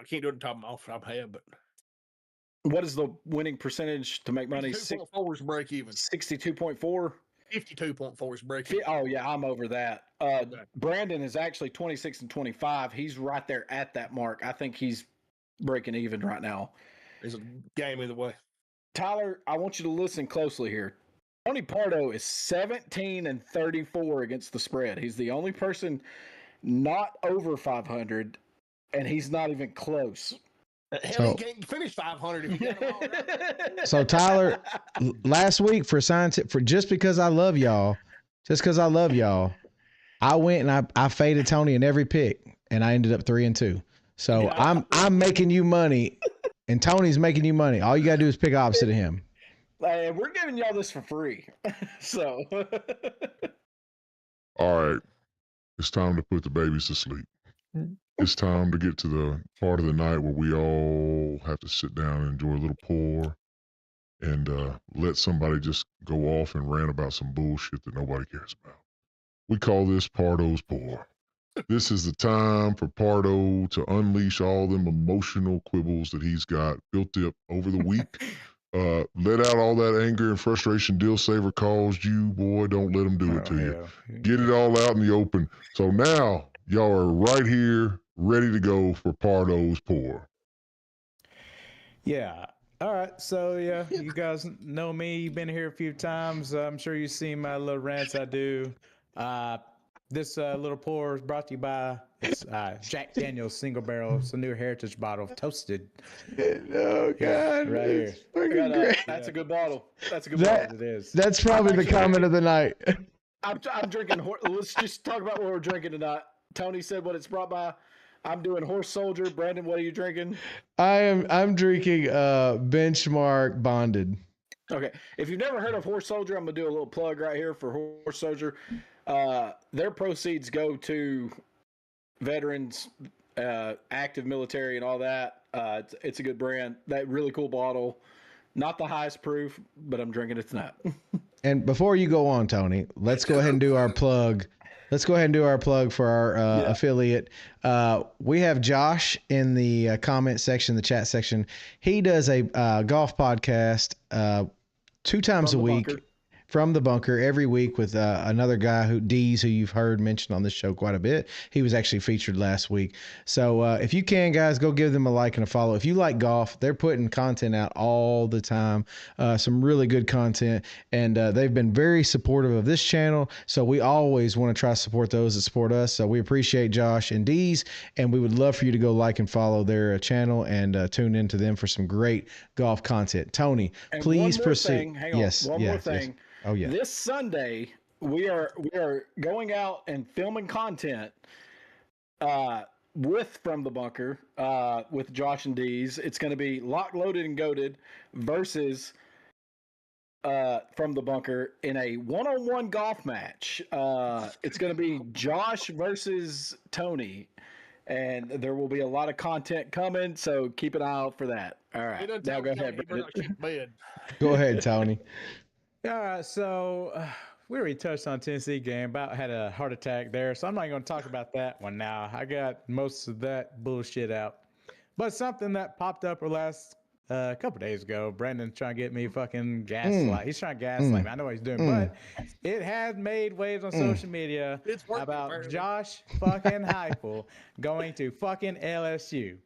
I can't do it on top of my head, but What is the winning percentage to make money? 2.4 is break even. 62.4? 52.4 is break even. Oh, yeah, I'm over that. Brandon is actually 26-25. He's right there at that mark. I think he's breaking even right now. It's a game either way. Tyler, I want you to listen closely here. Tony Pardo is 17-34 against the spread. He's the only person not over 500, and he's not even close. Hell, he can't finish 500 if he got them all right. So Tyler, last week for just because I love y'all, I went and I faded Tony in every pick, and I ended up 3-2. So Yeah. I'm making you money, and Tony's making you money. All you gotta do is pick opposite of him. We're giving y'all this for free. So All right, it's time to put the babies to sleep. It's time to get to the part of the night where we all have to sit down and enjoy a little pour and let somebody just go off and rant about some bullshit that nobody cares about. We call this Pardo's Pour. This is the time for Pardo to unleash all them emotional quibbles that he's got built up over the week. Let out all that anger and frustration Deal Saver caused you, boy. Don't let him do it to you. Get it all out in the open. So now y'all are right here, ready to go for Pardo's Pour. Yeah. All right. So, yeah, you guys know me. You've been here a few times. I'm sure you've seen my little rants I do. This little pour is brought to you by Jack Daniel's Single Barrel. It's a new heritage bottle of toasted. Oh God! Right here. that's a good bottle. That's a good That- bottle. It is. That's probably the comment of the night. I'm drinking. Let's just talk about what we're drinking tonight. Tony said what it's brought by. I'm doing Horse Soldier. Brandon, what are you drinking? I'm drinking Benchmark Bonded. Okay. If you've never heard of Horse Soldier, I'm gonna do a little plug right here for Horse Soldier. Their proceeds go to veterans, active military, and all that. It's a good brand. That really cool bottle. Not the highest proof, but I'm drinking it tonight. And before you go on, Tony, let's go ahead and do our plug. Let's go ahead and do our plug for our affiliate. We have Josh in the comment section, the chat section. He does a golf podcast 2 times a week. Bunker. From the bunker every week with another guy who you've heard mentioned on this show quite a bit. He was actually featured last week. So if you can, guys, go give them a like and a follow. If you like golf, they're putting content out all the time, some really good content, and they've been very supportive of this channel. So we always want to try to support those that support us. So we appreciate Josh and Dees, and we would love for you to go like and follow their channal and tune into them for some great golf content. Tony, And please one more proceed. thing. Hang on. One more thing. Yes. Oh yeah. This Sunday, we are going out and filming content with From the Bunker with Josh and Dees. It's going to be Locked, Loaded, and Goated versus From the Bunker in a one-on-one golf match. It's going to be Josh versus Tony, and there will be a lot of content coming, so keep an eye out for that. All right, now go ahead, Brandon. Go ahead, Tony. All right, so we already touched on Tennessee game. About had a heart attack there, so I'm not going to talk about that one now. I got most of that bullshit out. But something that popped up last couple days ago, Brandon's trying to get me fucking gaslight. He's trying to gaslight me. I know what he's doing, but it has made waves on social media about apparently. Josh fucking Heupel going to fucking LSU.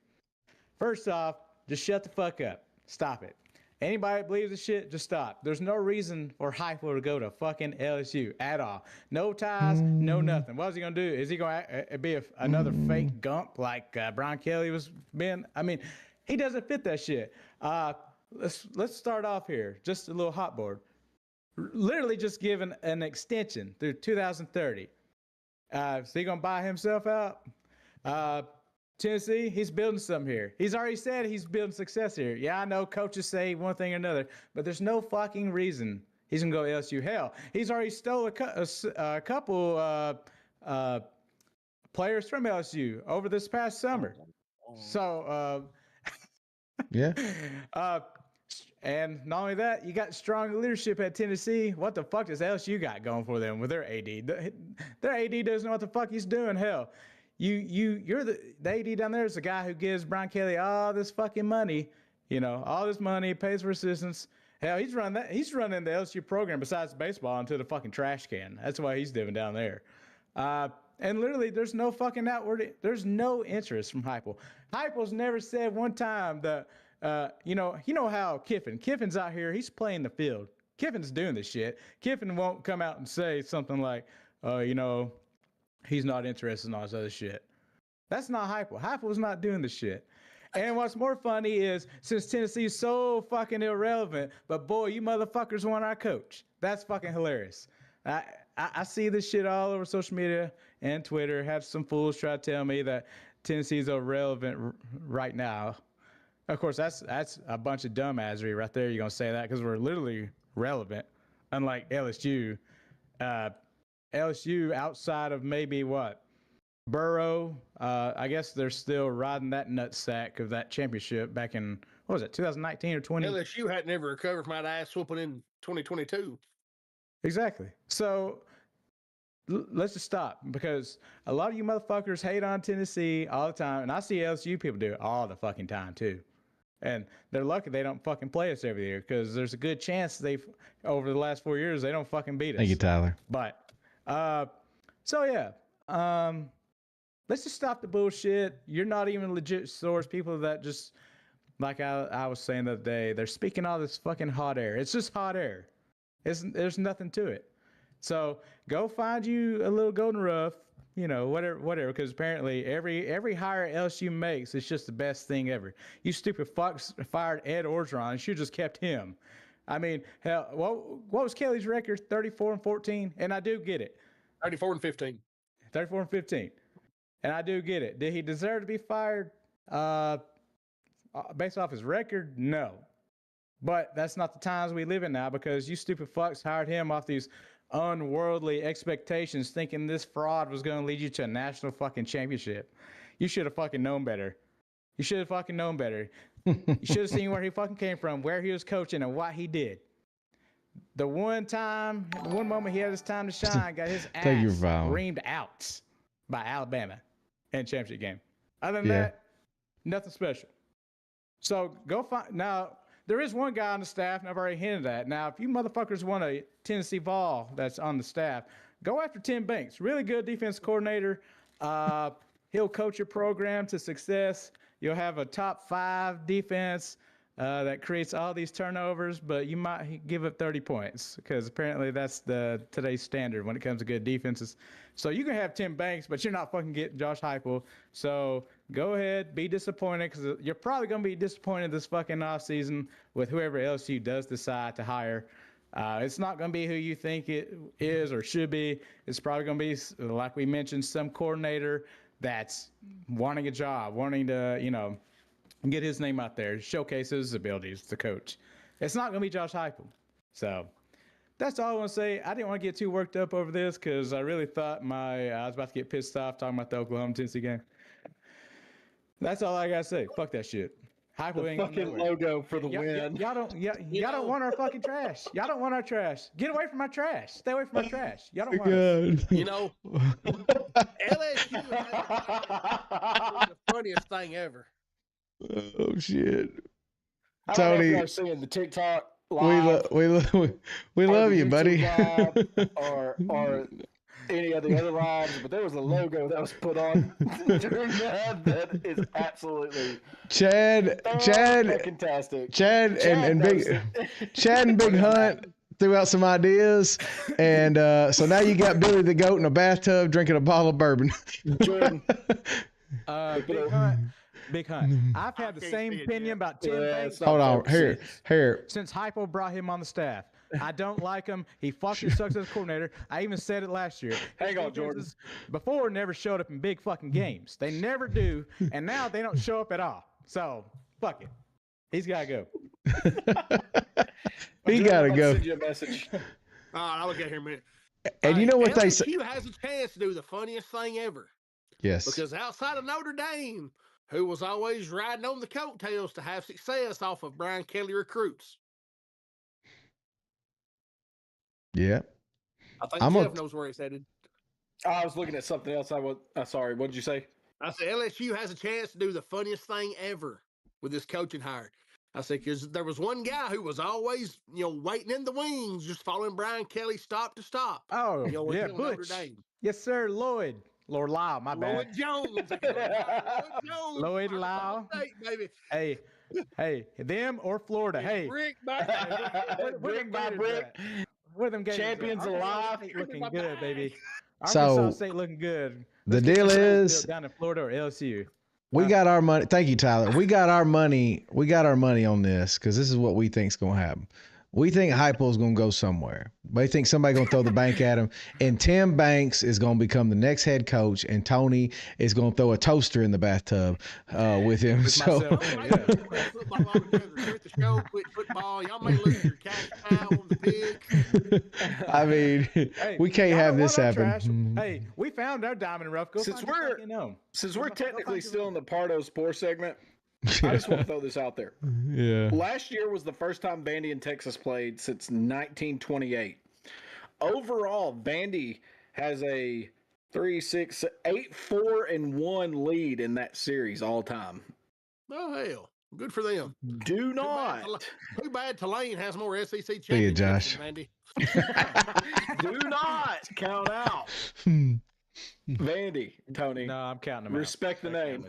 First off, just shut the fuck up. Stop it. Anybody that believes this shit, just stop. There's no reason for Heupel to go to fucking LSU at all. No ties, no nothing. What's he gonna do? Is he gonna be another fake gump like Brian Kelly was being? I mean, he doesn't fit that shit. Let's start off here. Just a little hot board. Literally just given an extension through 2030. Is he gonna buy himself out? Tennessee, he's building something here. He's already said he's building success here. Yeah, I know coaches say one thing or another, but there's no fucking reason he's gonna go to LSU. Hell, he's already stole a couple players from LSU over this past summer. So, Yeah. And not only that, you got strong leadership at Tennessee. What the fuck does LSU got going for them with their AD? Their AD doesn't know what the fuck he's doing. Hell, you're the AD down there is the guy who gives Brian Kelly all this fucking money, all this money, pays for assistants. Hell, he's running the LSU program besides baseball into the fucking trash can. That's why he's living down there. And literally, there's no fucking there's no interest from Heupel. Heupel's never said one time that, you know how Kiffin's out here, he's playing the field. Kiffin's doing this shit. Kiffin won't come out and say something like, he's not interested in all this other shit. That's not Heupel. Heupel's not doing this shit. And what's more funny is, since Tennessee's so fucking irrelevant, but boy, you motherfuckers want our coach. That's fucking hilarious. I see this shit all over social media and Twitter. Have some fools try to tell me that Tennessee's irrelevant right now. Of course, that's a bunch of dumbassery right there. You're going to say that because we're literally relevant, unlike LSU. LSU, outside of maybe Burrow, I guess they're still riding that nutsack of that championship back in, 2019 or 20? LSU hadn't ever recovered from that ass whooping in 2022. Exactly. So let's just stop, because a lot of you motherfuckers hate on Tennessee all the time, and I see LSU people do it all the fucking time too. And they're lucky they don't fucking play us every year, because there's a good chance over the last 4 years, they don't fucking beat us. Thank you, Tyler. But, so yeah, let's just stop the bullshit. You're not even a legit source. People that just, like I was saying the other day, they're speaking all this fucking hot air. It's just hot air. There's nothing to it. So go find you a little golden rough, whatever, because apparently every hire LSU makes is just the best thing ever. You stupid fucks fired Ed Orgeron and should just kept him. I mean, hell, what was Kelly's record? 34-14? And I do get it. 34-15. 34-15. And I do get it. Did he deserve to be fired based off his record? No. But that's not the times we live in now, because you stupid fucks hired him off these unworldly expectations, thinking this fraud was going to lead you to a national fucking championship. You should have fucking known better. You should have fucking known better. You should have seen where he fucking came from, where he was coaching, and what he did. The one moment he had his time to shine, got his ass reamed out by Alabama in championship game. Other than that, nothing special. So go find now. There is one guy on the staff, and I've already hinted at. Now, if you motherfuckers want a Tennessee Vol that's on the staff, go after Tim Banks. Really good defense coordinator. He'll coach your program to success. You'll have a top 5 defense that creates all these turnovers, but you might give up 30 points, because apparently that's today's standard when it comes to good defenses. So you can have Tim Banks, but you're not fucking getting Josh Heupel. So go ahead, be disappointed, because you're probably going to be disappointed this fucking offseason with whoever LSU does decide to hire. It's not going to be who you think it is or should be. It's probably going to be, like we mentioned, some coordinator that's wanting a job, wanting to, get his name out there, showcase his abilities to coach. It's not going to be Josh Heupel. So that's all I want to say. I didn't want to get too worked up over this, because I really thought I was about to get pissed off talking about the Oklahoma-Tennessee game. That's all I got to say. Fuck that shit. Heupel ain't fucking logo for the win. Y'all don't want our fucking trash. Y'all don't want our trash. Get away from our trash. Stay away from our trash. Y'all don't want it. LSU is the funniest thing ever. Oh shit, I Tony! I'm seeing the TikTok live. We love you, buddy. or any of the other lines, but there was a logo that was put on during that is absolutely Chad, fantastic. Chad and Big Hunt threw out some ideas, and so now you got Billy the Goat in a bathtub drinking a bottle of bourbon. Jordan. Big Hunt. I've had the same opinion about Tim Banks. Hold on, here. Since Hypo brought him on the staff. I don't like him. He fucking sucks as a coordinator. I even said it last year. Hang on, Jordan. Before never showed up in big fucking games. They never do, and now they don't show up at all. So fuck it. He's gotta go. He gotta go. Send you a message. I'll get here in a minute. And you know what they say? LSU has a chance to do the funniest thing ever. Yes. Because outside of Notre Dame, who was always riding on the coattails to have success off of Brian Kelly recruits. Yeah. I think Jeff knows where he's headed. I was looking at something else. Sorry, what did you say? I said LSU has a chance to do the funniest thing ever with this coaching hire. I said, because there was one guy who was always, waiting in the wings, just following Brian Kelly stop to stop. Oh, yeah, Butch. Yes, sir, Lloyd. Lord Lau, my bad. Lloyd Jones. Lloyd Lau. Baby. Hey, them or Florida. Hey. Brick by brick by brick. Where them champions alive. Looking good, baby. So, Arkansas State looking good. The deal is down in Florida or LSU. We got our money. Thank you, Tyler. We got our money. We got our money on this because this is what we think's going to happen. We think Hypo's going to go somewhere. They think somebody's going to throw the bank at him. And Tim Banks is going to become the next head coach. And Tony is going to throw a toaster in the bathtub with him. Football. Y'all may lose your cash cow on the pig. I mean, we can't have this happen. Hey, we found our diamond rough. Since we're technically still in the Pardo Sports segment, I just want to throw this out there. Yeah. Last year was the first time Vandy and Texas played since 1928. Overall, Vandy has a 8-4-1 lead in that series all time. Oh, hell. Good for them. Do not. Too bad Tulane has more SEC championships. See you, Josh. Vandy. Do not count out. Vandy, Tony. No, I'm counting them Respect out. the name.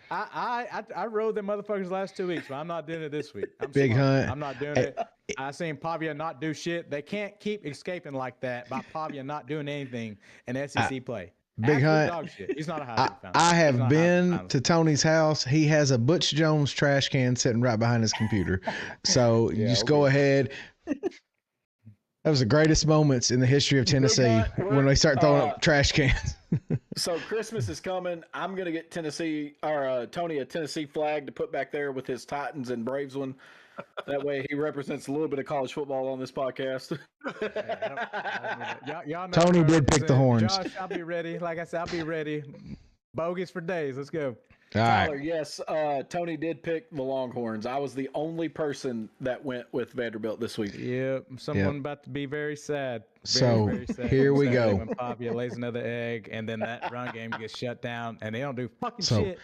I rode them motherfuckers last 2 weeks, but I'm not doing it this week. Big Hunt. I'm not doing it. I seen Pavia not do shit. They can't keep escaping like that by Pavia not doing anything in SEC play. Big Hunt. Dog shit. He's not a Heisman fan. I have been to Tony's house. He has a Butch Jones trash can sitting right behind his computer. So you just go ahead. That was the greatest moments in the history of Tennessee when they start throwing up trash cans. So Christmas is coming. I'm gonna get Tony a Tennessee flag to put back there with his Titans and Braves one. That way he represents a little bit of college football on this podcast. Y'all know Tony did pick the horns. Josh, I'll be ready. Like I said, I'll be ready. Bogus for days. Let's go. All Tyler, right. yes, Tony did pick the Longhorns. I was the only person that went with Vanderbilt this week. Yep, someone about to be very sad. So, here we go. When Pavia lays another egg, and then that run game gets shut down, and they don't do fucking So, shit.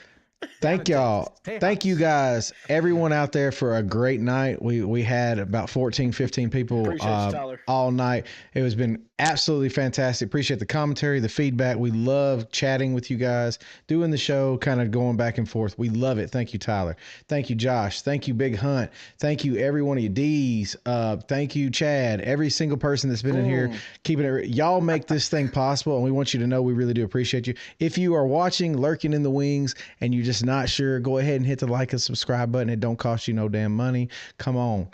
Thank y'all. Thank you guys, everyone out there, for a great night. We had about 14, 15 people Appreciate you, Tyler. all night. It has been absolutely fantastic. Appreciate the commentary, the feedback. We love chatting with you guys, doing the show, kind of going back and forth. We love it. Thank you, Tyler. Thank you, Josh. Thank you, Big Hunt. Thank you, every one of you. D's. Thank you, Chad. Every single person that's been in here, keeping it. Y'all make this thing possible, and we want you to know we really do appreciate you. If you are watching, lurking in the wings, and you're just not sure, go ahead and hit the like and subscribe button. It don't cost you no damn money. Come on,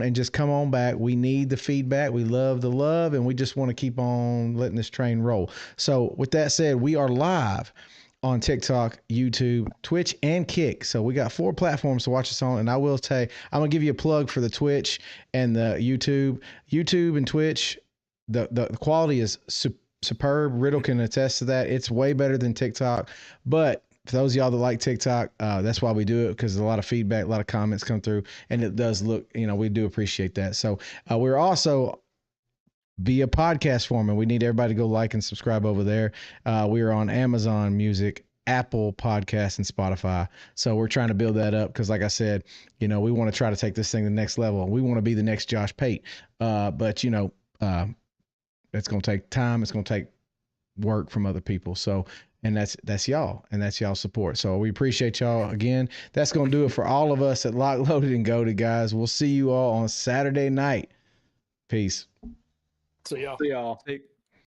and just come on back. We need the feedback. We love the love, and we just want to keep on letting this train roll. So with that said, we are live on TikTok, YouTube, Twitch, and Kick. So we got 4 platforms to watch us on. And I will say, I'm gonna give you a plug for the Twitch and the YouTube. YouTube and Twitch, the quality is superb. Riddle can attest to that. It's way better than TikTok. But for those of y'all that like TikTok, that's why we do it, because a lot of feedback, a lot of comments come through, and it does look, we do appreciate that. So we're also via podcast form, and we need everybody to go like and subscribe over there. We are on Amazon Music, Apple Podcasts, and Spotify. So we're trying to build that up because, like I said, we want to try to take this thing to the next level. We want to be the next Josh Pate. But It's going to take time. It's going to take work from other people. So, and that's y'all, and that's y'all support. So we appreciate y'all again. That's going to do it for all of us at Lock, Loaded, and Goated, guys. We'll see you all on Saturday night. Peace. So y'all. See y'all.